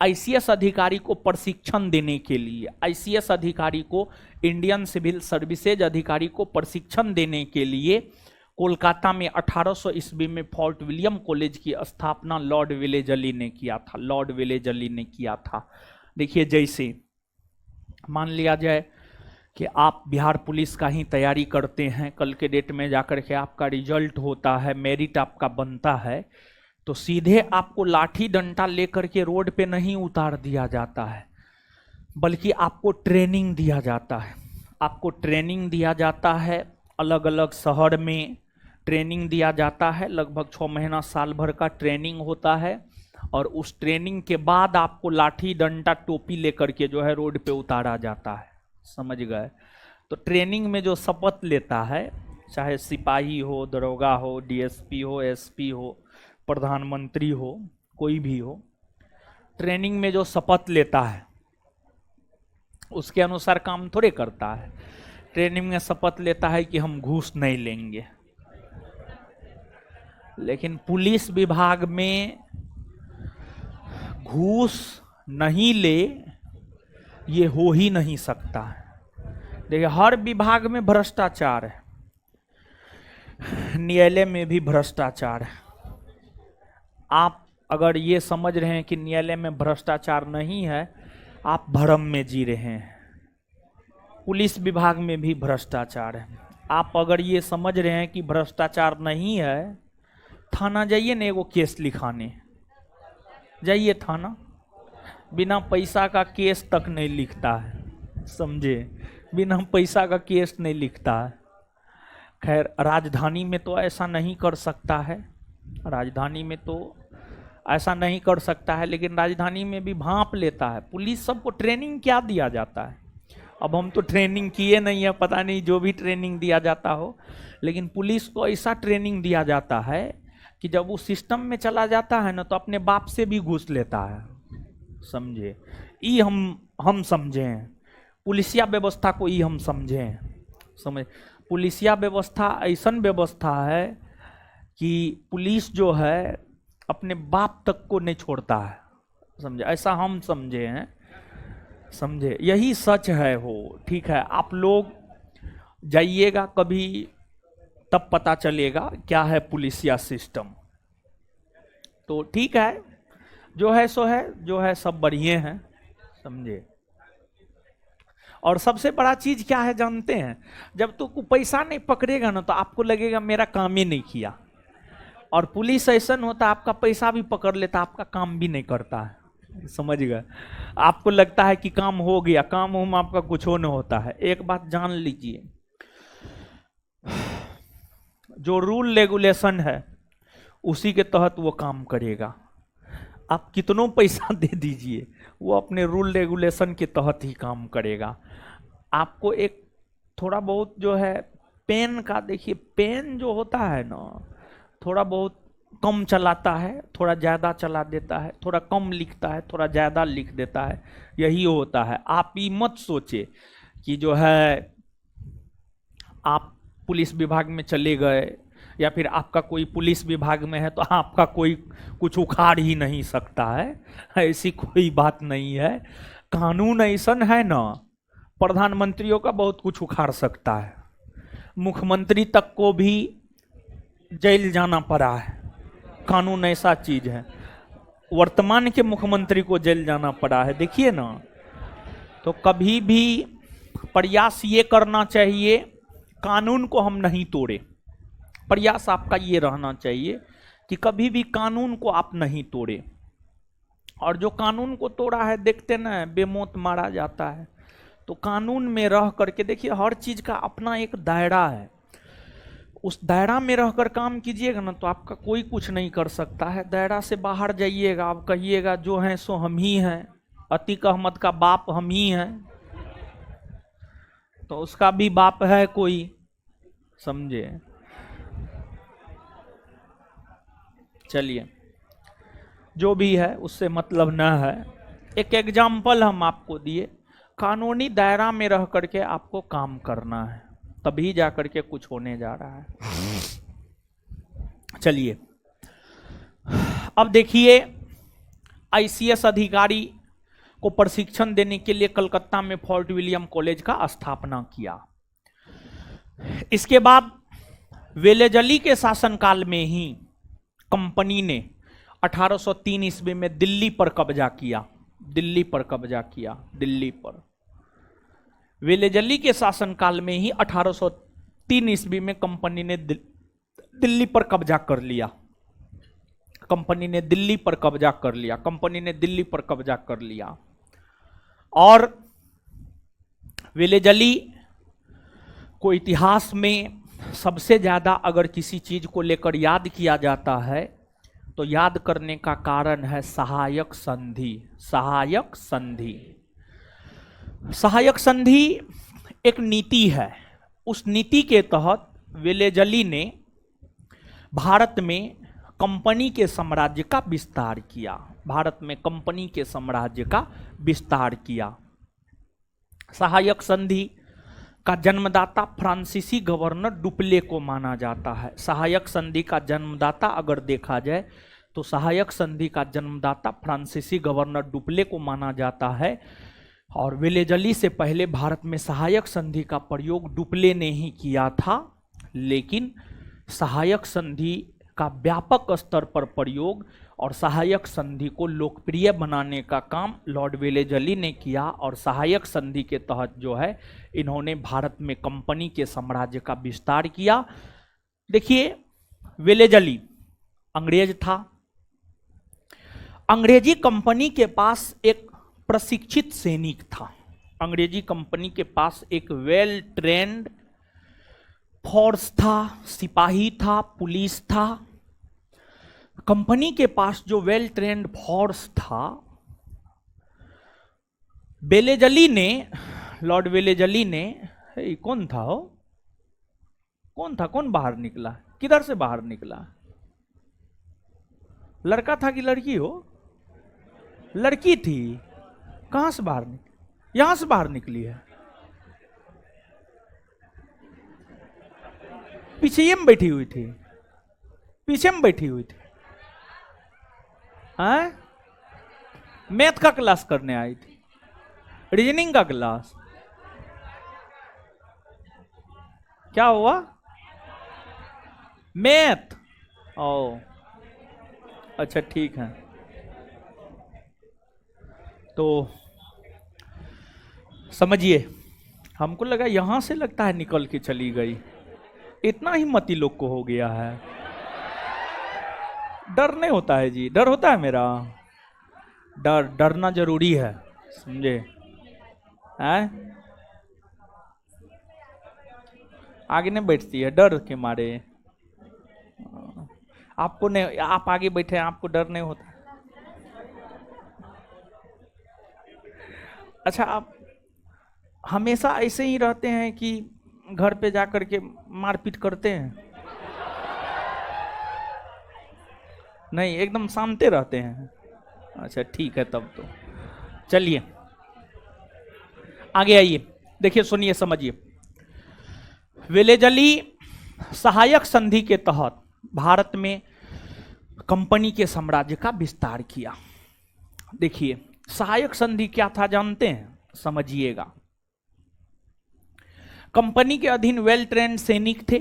आईसीएस अधिकारी को प्रशिक्षण देने के लिए, आईसीएस अधिकारी को, इंडियन सिविल सर्विसेज अधिकारी को प्रशिक्षण देने के लिए कोलकाता में 1800 ईस्वी में फोर्ट विलियम कॉलेज की स्थापना लॉर्ड विलेजली ने किया था। लॉर्ड विलेजली ने किया था। देखिए, जैसे मान लिया जाए कि आप बिहार पुलिस का ही तैयारी करते हैं, कल के डेट में जाकर के आपका रिजल्ट होता है, मेरिट आपका बनता है, तो सीधे आपको लाठी डंडा लेकर के रोड पे नहीं उतार दिया जाता है, बल्कि आपको ट्रेनिंग दिया जाता है। आपको ट्रेनिंग दिया जाता है, अलग अलग शहर में ट्रेनिंग दिया जाता है, लगभग 6 महीना साल भर का ट्रेनिंग होता है और उस ट्रेनिंग के बाद आपको लाठी डंडा टोपी लेकर के जो है रोड पे उतारा जाता है। समझ गए? तो ट्रेनिंग में जो शपथ लेता है, चाहे सिपाही हो, दरोगा हो, डीएसपी हो, एसपी हो, प्रधानमंत्री हो, कोई भी हो, ट्रेनिंग में जो शपथ लेता है उसके अनुसार काम थोड़े करता है। ट्रेनिंग में शपथ लेता है कि हम घूस नहीं लेंगे, लेकिन पुलिस विभाग में घूस नहीं ले ये हो ही नहीं सकता है। देखिए, हर विभाग में भ्रष्टाचार है, न्यायालय में भी भ्रष्टाचार है। आप अगर ये समझ रहे हैं कि न्यायालय में भ्रष्टाचार नहीं है, आप भ्रम में जी रहे हैं। पुलिस विभाग में भी भ्रष्टाचार है। आप अगर ये समझ रहे हैं कि भ्रष्टाचार नहीं है, थाना जाइए ना, एगो केस लिखाने जाइए थाना, बिना पैसा का केस तक नहीं लिखता है, समझे? बिना पैसा का केस नहीं लिखता है। खैर, राजधानी में तो ऐसा नहीं कर सकता है, राजधानी में तो ऐसा नहीं कर सकता है, लेकिन राजधानी में भी भांप लेता है। पुलिस सबको ट्रेनिंग क्या दिया जाता है? अब हम तो ट्रेनिंग किए नहीं है, पता नहीं जो भी ट्रेनिंग दिया जाता हो, लेकिन पुलिस को ऐसा ट्रेनिंग दिया जाता है कि जब वो सिस्टम में चला जाता है ना, तो अपने बाप से भी घूस लेता है। समझे? ई हम समझे हैं पुलिसिया व्यवस्था को, ई हम समझे हैं। समझ? पुलिसिया व्यवस्था ऐसन व्यवस्था है कि पुलिस जो है अपने बाप तक को नहीं छोड़ता है। समझे? ऐसा हम समझे हैं, समझे? यही सच है। हो ठीक है, आप लोग जाइएगा कभी, तब पता चलेगा क्या है पुलिसिया सिस्टम। तो ठीक है, जो है सो है, जो है सब बढ़िया है, समझे? और सबसे बड़ा चीज क्या है जानते हैं? जब तो पैसा नहीं पकड़ेगा ना, तो आपको लगेगा मेरा काम ही नहीं किया। और पुलिस ऐसा होता, आपका पैसा भी पकड़ लेता, आपका काम भी नहीं करता है। समझ गए? आपको लगता है कि काम हो गया, काम होम आपका कुछ हो नहीं होता है। एक बात जान लीजिए, जो रूल रेगुलेशन है उसी के तहत वो काम करेगा। आप कितनों पैसा दे दीजिए, वो अपने रूल रेगुलेशन के तहत ही काम करेगा। आपको एक थोड़ा बहुत जो है पेन का, देखिए पेन जो होता है ना, थोड़ा बहुत कम चलाता है, थोड़ा ज़्यादा चला देता है, थोड़ा कम लिखता है, थोड़ा ज़्यादा लिख देता है, यही होता है। आप ये मत सोचे कि जो है आप पुलिस विभाग में चले गए या फिर आपका कोई पुलिस विभाग में है तो आपका कोई कुछ उखाड़ ही नहीं सकता है। ऐसी कोई बात नहीं है। कानून ऐसा है ना, प्रधानमंत्रियों का बहुत कुछ उखाड़ सकता है, मुख्यमंत्री तक को भी जेल जाना पड़ा है। कानून ऐसा चीज है, वर्तमान के मुख्यमंत्री को जेल जाना पड़ा है, देखिए ना। तो कभी भी प्रयास ये करना चाहिए कानून को हम नहीं तोड़े। प्रयास आपका ये रहना चाहिए कि कभी भी कानून को आप नहीं तोड़े। और जो कानून को तोड़ा है, देखते ना, बेमौत मारा जाता है। तो कानून में रह करके देखिए, हर चीज का अपना एक दायरा है, उस दायरा में रहकर काम कीजिएगा ना, तो आपका कोई कुछ नहीं कर सकता है। दायरा से बाहर जाइएगा, आप कहिएगा जो हैं सो हम ही हैं, अतीक अहमद का बाप हम ही हैं, तो उसका भी बाप है कोई, समझे? चलिए। जो भी है उससे मतलब न है। एक एग्जाम्पल हम आपको दिए, कानूनी दायरा में रह करके आपको काम करना है, तभी जा करके कुछ होने जा रहा है। चलिए अब देखिए, आईसीएस अधिकारी को प्रशिक्षण देने के लिए कलकत्ता में फोर्ट विलियम कॉलेज का स्थापना किया। इसके बाद वेलेजली के शासनकाल में ही कंपनी ने 1803 ईस्वी में दिल्ली पर कब्जा किया। दिल्ली पर कब्जा किया, दिल्ली पर। वेलेजली के शासनकाल में ही 1803 ईस्वी में कंपनी ने दिल्ली पर कब्जा कर लिया। कंपनी ने दिल्ली पर कब्जा कर लिया। कंपनी ने दिल्ली पर कब्जा कर लिया। और वेलेजली को इतिहास में सबसे ज्यादा अगर किसी चीज को लेकर याद किया जाता है तो याद करने का कारण है सहायक संधि। सहायक संधि, सहायक संधि एक नीति है। उस नीति के तहत वेलेजली ने भारत में कंपनी के साम्राज्य का विस्तार किया। भारत में कंपनी के साम्राज्य का विस्तार किया। सहायक संधि का जन्मदाता फ्रांसीसी गवर्नर डुप्ले को माना जाता है। सहायक संधि का जन्मदाता अगर देखा जाए तो सहायक संधि का जन्मदाता फ्रांसीसी गवर्नर डुप्ले को माना जाता है। और वेलेजली से पहले भारत में सहायक संधि का प्रयोग डुप्ले ने ही किया था, लेकिन सहायक संधि का व्यापक स्तर पर प्रयोग और सहायक संधि को लोकप्रिय बनाने का काम लॉर्ड वेलेजली ने किया। और सहायक संधि के तहत जो है इन्होंने भारत में कंपनी के साम्राज्य का विस्तार किया। देखिए, वेलेजली अंग्रेज था। अंग्रेजी कंपनी के पास एक प्रशिक्षित सैनिक था। अंग्रेजी कंपनी के पास एक वेल ट्रेन्ड फोर्स था, सिपाही था, पुलिस था। कंपनी के पास जो वेल ट्रेन्ड फोर्स था, वेलेजली ने, लॉर्ड वेलेजली ने, कौन था हो? कौन था? कौन बाहर निकला? किधर से बाहर निकला? लड़का था कि लड़की हो? लड़की थी। कहां से बाहर निकली? यहां से बाहर निकली है। पीछे में बैठी हुई थी। पीछे में बैठी हुई थी। हैं? मैथ का क्लास करने आई थी, रीजनिंग का क्लास। क्या हुआ? मैथ। ओ अच्छा, ठीक है। तो समझिए, हमको लगा यहां से लगता है निकल के चली गई। इतना ही मती लोग को हो गया है। डर नहीं होता है जी? डर होता है मेरा? डरना जरूरी है, समझे? हैं? आगे नहीं बैठती है डर के मारे। आपको नहीं, आप आगे बैठे हैं, आपको डर नहीं होता? अच्छा, आप हमेशा ऐसे ही रहते हैं कि घर पे जाकर के मारपीट करते हैं? नहीं, एकदम शांति रहते हैं। अच्छा ठीक है, तब तो चलिए आगे आइए। देखिए, सुनिए, समझिए। वेलेजली सहायक संधि के तहत भारत में कंपनी के साम्राज्य का विस्तार किया। देखिए, सहायक संधि क्या था जानते हैं? समझिएगा। कंपनी के अधीन वेल ट्रेन्ड सैनिक थे।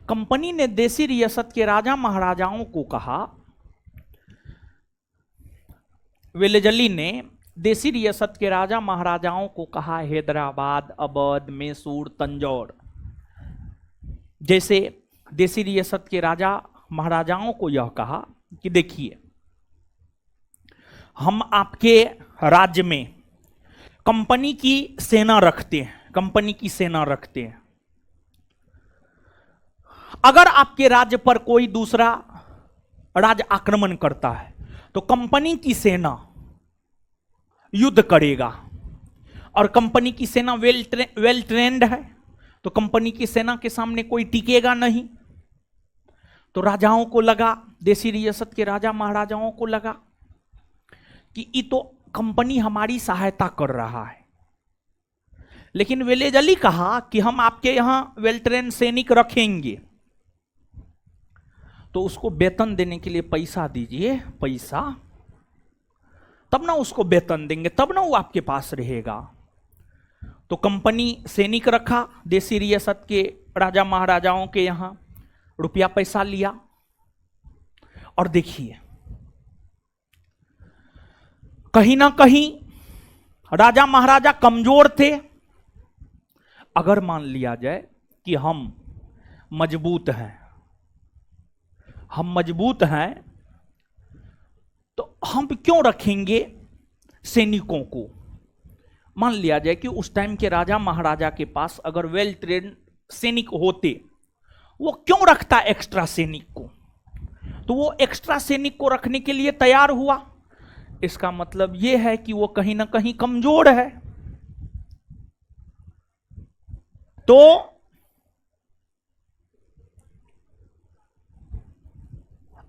कंपनी ने देसी रियासत के राजा महाराजाओं को कहा, वेलेजली ने देसी रियासत के राजा महाराजाओं को कहा, हैदराबाद, अवध, मैसूर, तंजौर जैसे देसी रियासत के राजा महाराजाओं को यह कहा कि देखिए, हम आपके राज्य में कंपनी की सेना रखते हैं। कंपनी की सेना रखते हैं। अगर आपके राज्य पर कोई दूसरा राज्य आक्रमण करता है तो कंपनी की सेना युद्ध करेगा। और कंपनी की सेना वेल ट्रेन्ड है, तो कंपनी की सेना के सामने कोई टिकेगा नहीं। तो राजाओं को लगा, देसी रियासत के राजा महाराजाओं को लगा कि ये तो कंपनी हमारी सहायता कर रहा है, लेकिन विलेज अली कहा कि हम आपके यहां वेल ट्रेन सैनिक रखेंगे, तो उसको वेतन देने के लिए पैसा दीजिए, पैसा, तब ना उसको वेतन देंगे, तब ना वो आपके पास रहेगा। तो कंपनी सैनिक रखा, देसी रियासत के राजा महाराजाओं के यहां रुपया पैसा लिया। और देखिए कहीं ना कहीं राजा महाराजा कमजोर थे। अगर मान लिया जाए कि हम मजबूत हैं, हम मजबूत हैं, तो हम क्यों रखेंगे सैनिकों को? मान लिया जाए कि उस टाइम के राजा महाराजा के पास अगर वेल ट्रेन सैनिक होते, वो क्यों रखता एक्स्ट्रा सैनिक को? तो वो एक्स्ट्रा सैनिक को रखने के लिए तैयार हुआ। इसका मतलब यह है कि वो कहीं ना कहीं कमजोर है। तो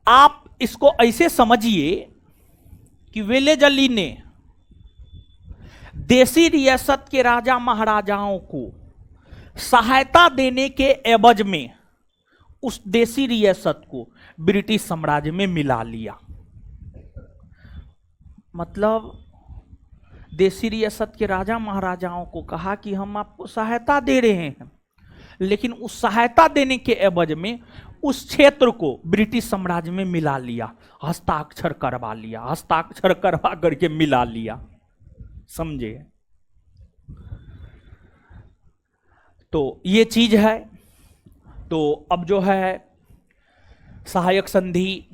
आप इसको ऐसे समझिए कि विलेज अली ने देसी रियासत के राजा महाराजाओं को सहायता देने के एवज में उस देसी रियासत को ब्रिटिश साम्राज्य में मिला लिया। मतलब देसी रियासत के राजा महाराजाओं को कहा कि हम आपको सहायता दे रहे हैं, लेकिन उस सहायता देने के एवज में उस क्षेत्र को ब्रिटिश साम्राज्य में मिला लिया, हस्ताक्षर करवा लिया, हस्ताक्षर करवा करके मिला लिया। समझे? तो ये चीज है। तो अब जो है सहायक संधि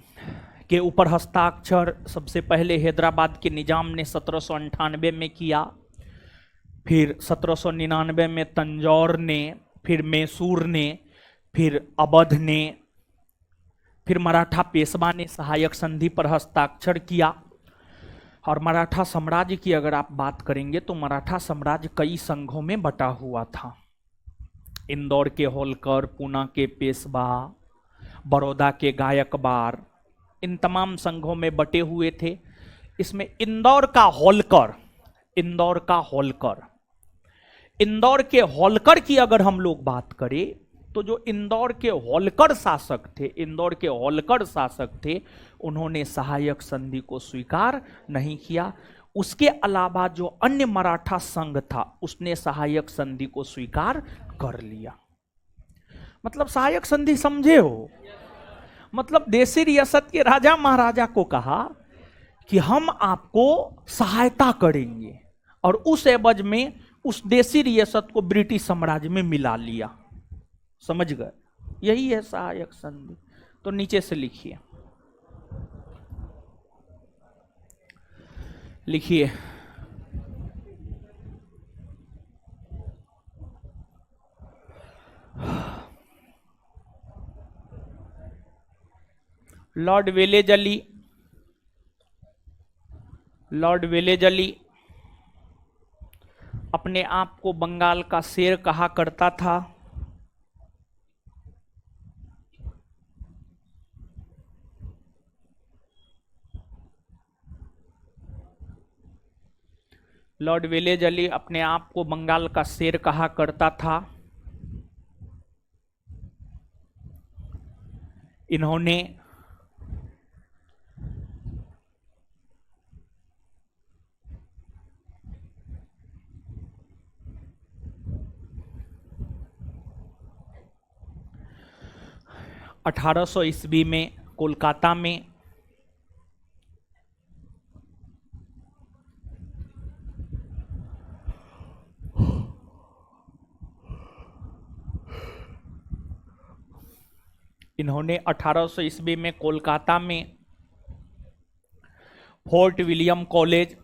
के ऊपर हस्ताक्षर सबसे पहले हैदराबाद के निजाम ने 1798 में किया, फिर 1799 में तंजौर ने, फिर मैसूर ने, फिर अवध ने, फिर मराठा पेशवा ने सहायक संधि पर हस्ताक्षर किया। और मराठा साम्राज्य की अगर आप बात करेंगे तो मराठा साम्राज्य कई संघों में बटा हुआ था। इंदौर के होलकर, पूना के पेशवा, बड़ौदा के गायकवाड़, इन तमाम संघों में बटे हुए थे। इसमें इंदौर का होलकर, इंदौर का होलकर, इंदौर के होलकर की अगर हम लोग बात करें तो जो इंदौर के होलकर शासक थे, इंदौर के होलकर शासक थे, उन्होंने सहायक संधि को स्वीकार नहीं किया। उसके अलावा जो अन्य मराठा संघ था उसने सहायक संधि को स्वीकार कर लिया। मतलब सहायक संधि समझे हो? मतलब देसी रियासत के राजा महाराजा को कहा कि हम आपको सहायता करेंगे, और उस एवज में उस देसी रियासत को ब्रिटिश साम्राज्य में मिला लिया। समझ गए? यही है सहायक संधि। तो नीचे से लिखिए, लिखिए Lord village Ali, Lord village Ali अपने आप को बंगाल का शेर कहा करता था। लॉर्ड विलेज अली अपने आप को बंगाल का शेर कहा करता था। इन्होंने (1800 ईस्वी में कोलकाता में इन्होंने 1800 ईस्वी में कोलकाता में fort William college,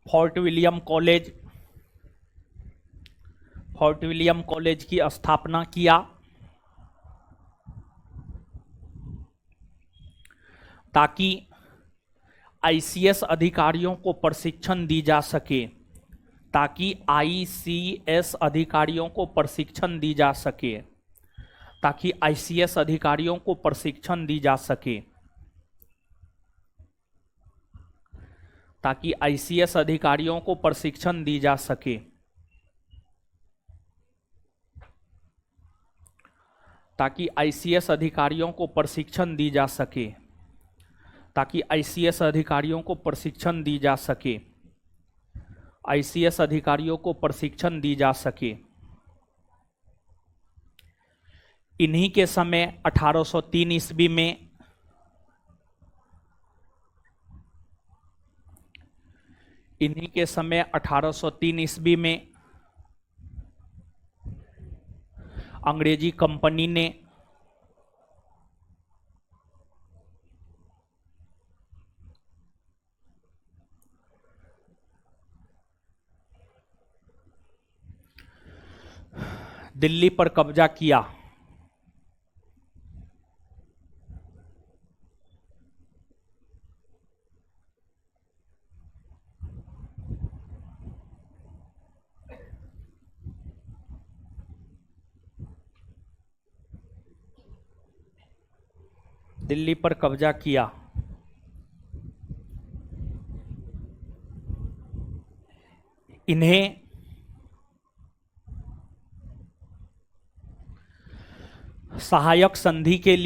fort William college, fort William college की स्थापना किया ताकि आईसीएस अधिकारियों को प्रशिक्षण दी जा सके, ताकि आईसीएस अधिकारियों को प्रशिक्षण दी जा सके, ताकि आईसीएस अधिकारियों को प्रशिक्षण दी जा सके, ताकि आईसीएस अधिकारियों को प्रशिक्षण दी जा सके, ताकि आईसीएस अधिकारियों को प्रशिक्षण दी जा सके, ताकि आईसीएस अधिकारियों को प्रशिक्षण दी जा सके, आईसीएस अधिकारियों को प्रशिक्षण दी जा सके। इन्हीं के समय 1803 ईस्वी में इन्हीं के समय 1803 ईस्वी में अंग्रेजी कंपनी ने दिल्ली पर कब्जा किया। दिल्ली पर कब्जा किया। इन्हें सहायक संधि के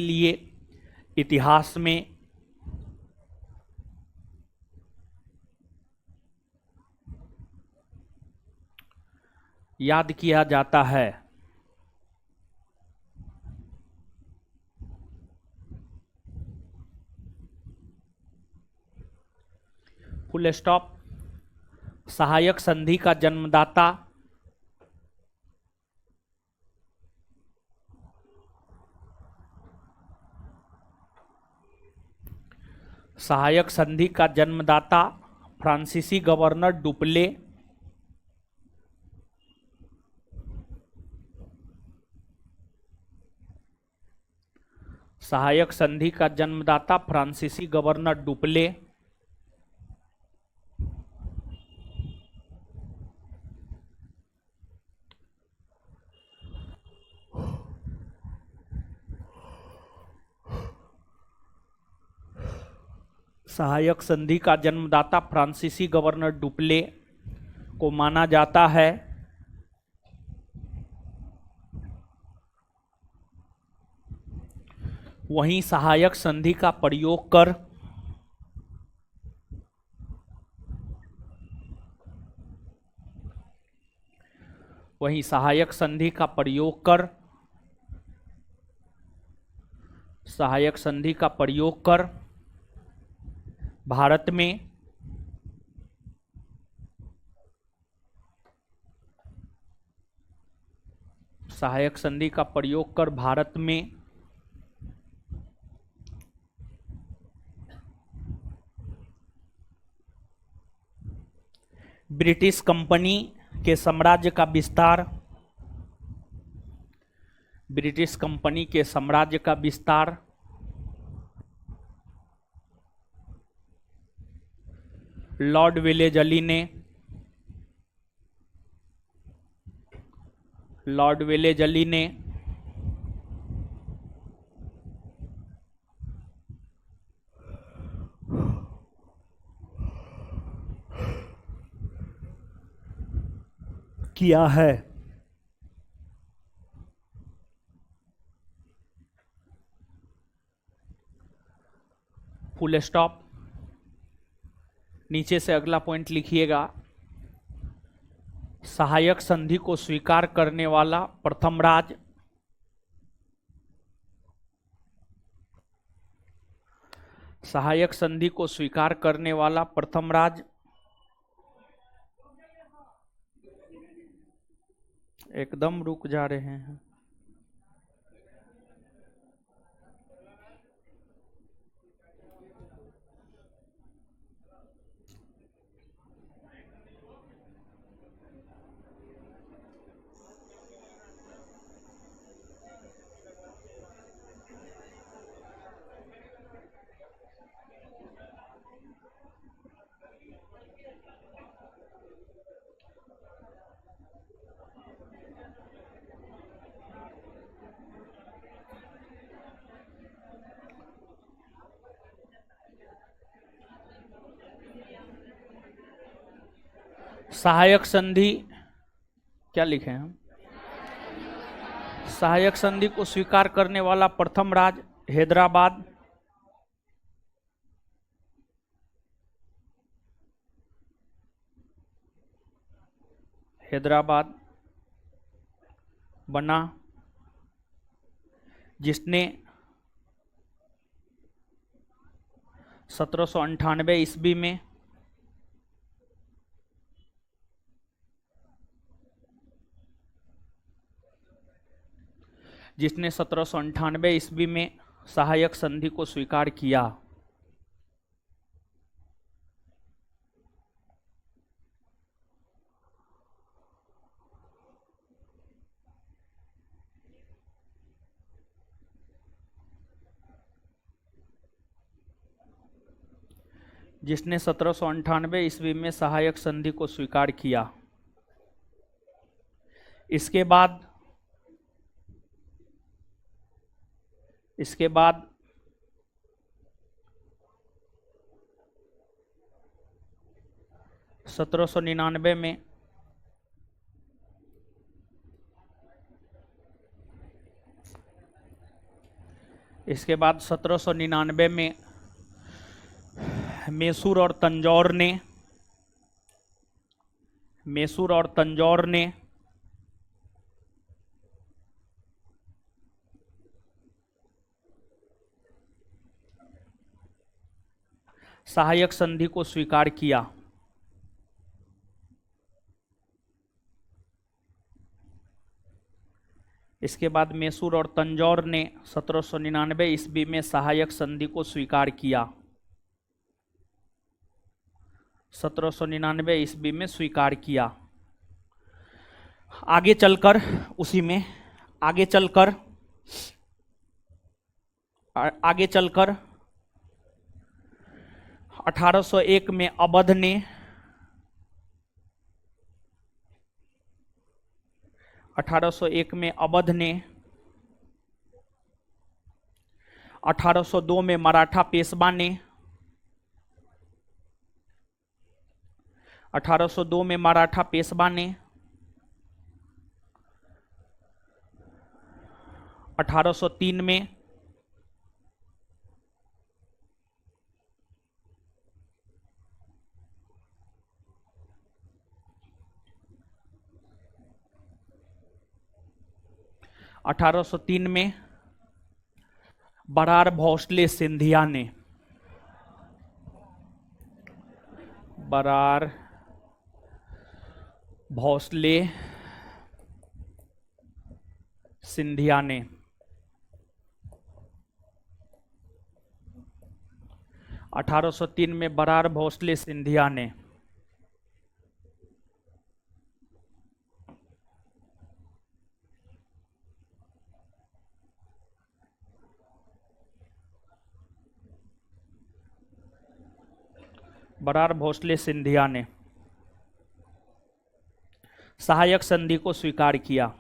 लिए इतिहास में याद किया जाता है। Full stop. सहायक संधि का जन्मदाता फ्रांसीसी गवर्नर डुप्ले सहायक संधि का जन्मदाता फ्रांसीसी गवर्नर डुप्ले सहायक संधि का जन्मदाता फ्रांसीसी गवर्नर डुप्ले को माना जाता है। वहीं सहायक संधि का प्रयोग कर भारत में ब्रिटिश कंपनी के साम्राज्य का विस्तार लॉर्ड वेलेजली ने किया है। Full stop. नीचे से अगला पॉइंट लिखिएगा। सहायक संधि को स्वीकार करने वाला प्रथम राज्य एकदम रुक जा रहे हैं। सहायक संधि क्या लिखे हैं हम? सहायक संधि को स्वीकार करने वाला प्रथम राज्य हैदराबाद। हैदराबाद बना, जिसने 1798 ईस्वी में सहायक संधि को स्वीकार किया। जिसने 1798 ईस्वी में सहायक संधि को स्वीकार किया। इसके बाद 1799 में इसके बाद 1799 में मैसूर और तंजौर ने सहायक संधि को स्वीकार किया। इसके बाद मैसूर और तंजौर ने 1799 ईस्वी में सहायक संधि को स्वीकार किया। 1799 ईस्वी में स्वीकार किया। आगे चलकर 1801 में अवध ने 1802 में मराठा पेशवा ने 1803 में 1803 में बरार भोसले सिंधिया ने बरार भोसले सिंधिया ने 1803 में बरार भोसले सिंधिया ने सहायक संधि को स्वीकार किया।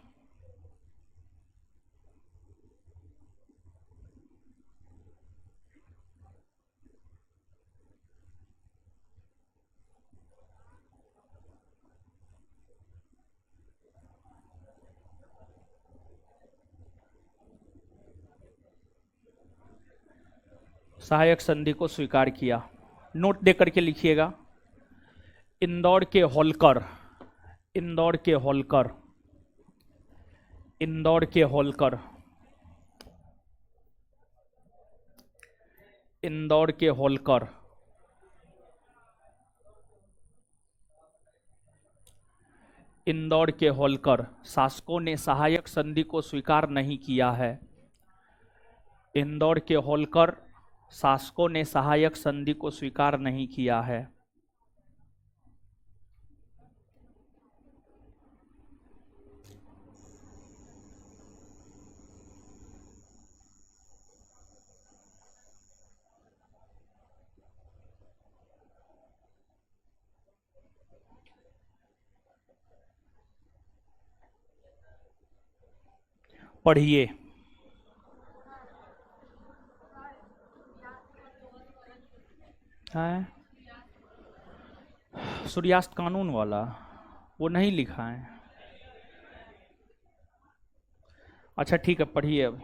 सहायक संधि को स्वीकार किया। नोट दे करके लिखिएगा। इंदौर के होलकर इंदौर के होलकर शासकों ने सहायक संधि को स्वीकार नहीं किया है। इंदौर के होलकर शासकों ने सहायक संधि को स्वीकार नहीं किया है। पढ़िए। सूर्यास्त कानून वाला वो नहीं लिखा है। अच्छा ठीक है, पढ़िए अब।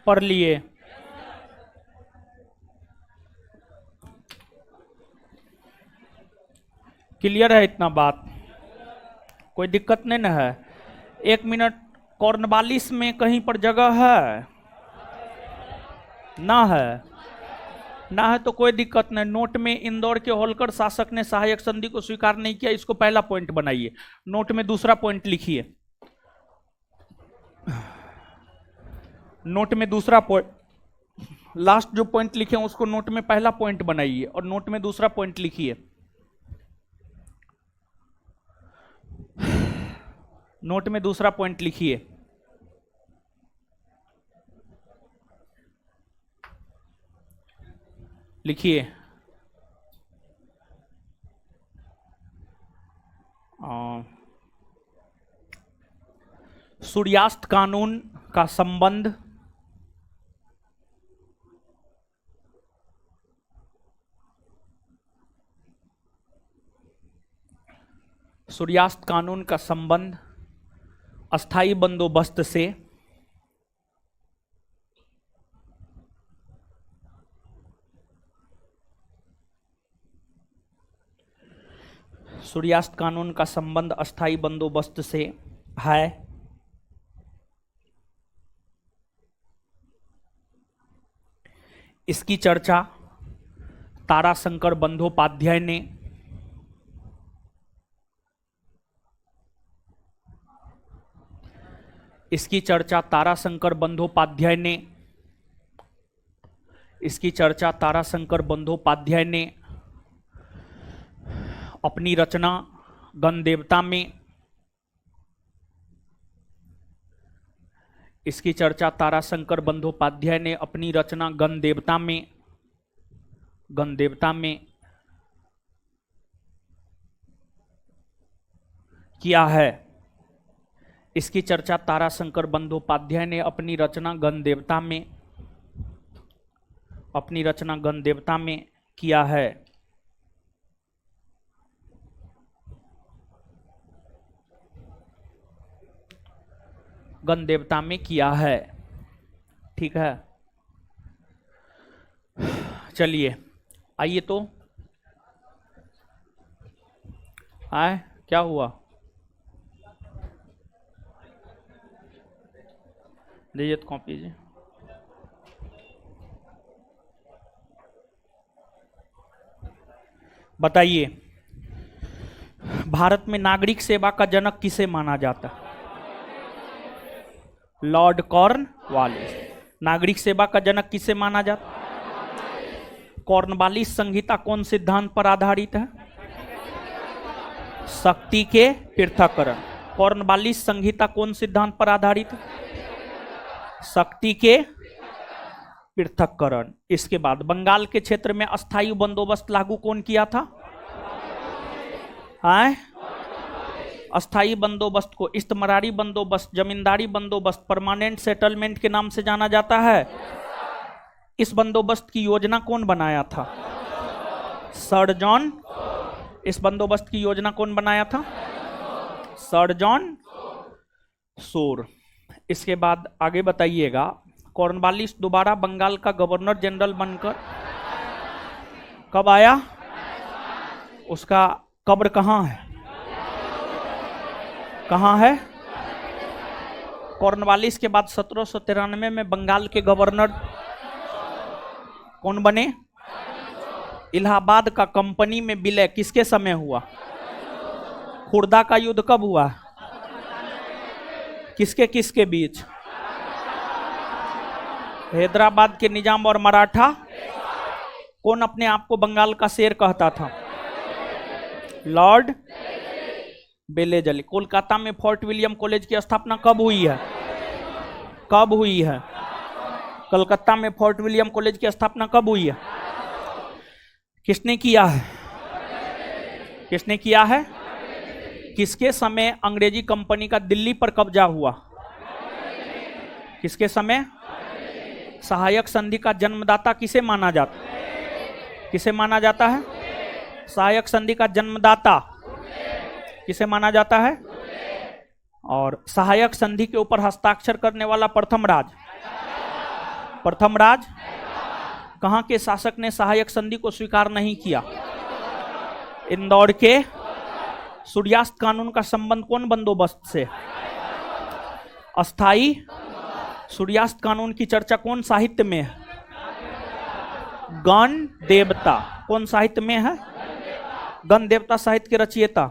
पढ़ लिए। क्लियर है इतना बात? कोई दिक्कत नहीं ना है? 1 मिनट, कॉर्नवालिस में कहीं पर जगह है? ना है? ना है तो कोई दिक्कत नहीं। नोट में इंदौर के होलकर शासक ने सहायक संधि को स्वीकार नहीं किया, इसको पहला पॉइंट बनाइए। नोट में दूसरा पॉइंट लिखिए। नोट में दूसरा पॉइंट, लास्ट जो पॉइंट लिखे उसको नोट में पहला पॉइंट बनाइए और नोट में दूसरा पॉइंट लिखिए। नोट में दूसरा पॉइंट लिखिए। लिखिए। सूर्यास्त कानून का संबंध सूर्यास्त कानून का संबंध अस्थाई बंदोबस्त से सूर्यास्त कानून का संबंध अस्थाई बंदोबस्त से है। इसकी चर्चा ताराशंकर बंदोपाध्याय ने इसकी चर्चा ताराशंकर बंदोपाध्याय ने इसकी चर्चा ताराशंकर बंदोपाध्याय ने अपनी रचना गणदेवता में इसकी चर्चा ताराशंकर बंदोपाध्याय ने अपनी रचना गणदेवता में किया है। इसकी चर्चा ताराशंकर बंदोपाध्याय ने अपनी रचना गणदेवता में किया है। गणदेवता में किया है। ठीक है, चलिए आइए तो आए क्या हुआ, दीजिए तो कॉपी जी। बताइए, भारत में नागरिक सेवा का जनक किसे माना जाता है? Lord Cornwallis. नागरिक सेवा का जनक किसे माना जाता? कॉर्नवालिस संहिता कौन सिद्धांत पर आधारित है? शक्ति के पृथक्करण। कॉर्नवालिस संहिता कौन सिद्धांत पर आधारित है? शक्ति के पृथक्करण। इसके बाद बंगाल के क्षेत्र में अस्थायी बंदोबस्त लागू कौन किया था? अस्थायी बंदोबस्त को इस्तमरारी बंदोबस्त, जमींदारी बंदोबस्त, परमानेंट सेटलमेंट के नाम से जाना जाता है। इस बंदोबस्त की योजना कौन बनाया था? Sir John. इस बंदोबस्त की योजना कौन बनाया था? सर जॉन शोर। इसके बाद आगे बताइएगा, कॉर्नवालिस दोबारा बंगाल का गवर्नर जनरल बनकर कब आया? उसका कब्र कहाँ है? कहाँ है? कॉर्नवालिस के बाद 1793 में बंगाल के गवर्नर कौन बने? इलाहाबाद का कंपनी में विलय किसके समय हुआ? खुर्दा का युद्ध कब हुआ? किसके किसके बीच? हैदराबाद के निजाम और मराठा। कौन अपने आप को बंगाल का शेर कहता था? लॉर्ड बेलेजली। कोलकाता में फोर्ट विलियम कॉलेज की स्थापना कब हुई है? कब हुई है? कलकत्ता में फोर्ट विलियम कॉलेज की स्थापना कब हुई है? किसने किया है? किसने किया है? किसके समय अंग्रेजी कंपनी का दिल्ली पर कब्जा हुआ? किसके समय? सहायक संधि का जन्मदाता किसे माना जाता है? किसे माना जाता है? सहायक संधि का जन्मदाता किसे माना जाता है? और सहायक संधि के ऊपर हस्ताक्षर करने वाला प्रथम राज कहां के शासक ने सहायक संधि को स्वीकार नहीं किया? इंदौर के। सूर्यास्त कानून का संबंध कौन बंदोबस्त से? अस्थाई। सूर्यास्त कानून की चर्चा कौन साहित्य में है? गण देवता। कौन साहित्य में है? गण देवता साहित्य के रचयिता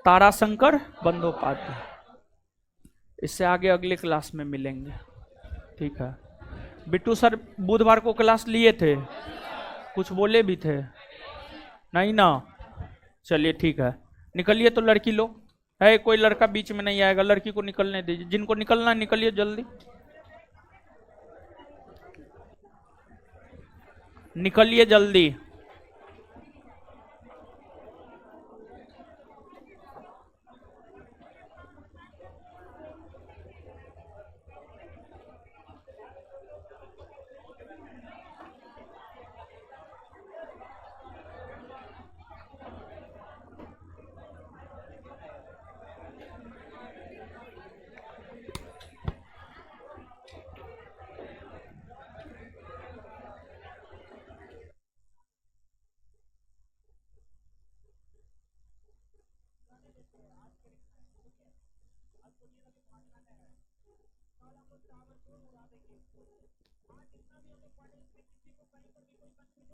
ताराशंकर बंदोपाध्याय। इससे आगे अगले क्लास में मिलेंगे। ठीक है बिट्टू सर, बुधवार को क्लास लिए थे, कुछ बोले भी थे नहीं ना? चलिए ठीक है, निकलिए तो लड़की लोग है, कोई लड़का बीच में नहीं आएगा, लड़की को निकलने दीजिए। जिनको निकलना निकलिए जल्दी, निकलिए जल्दी।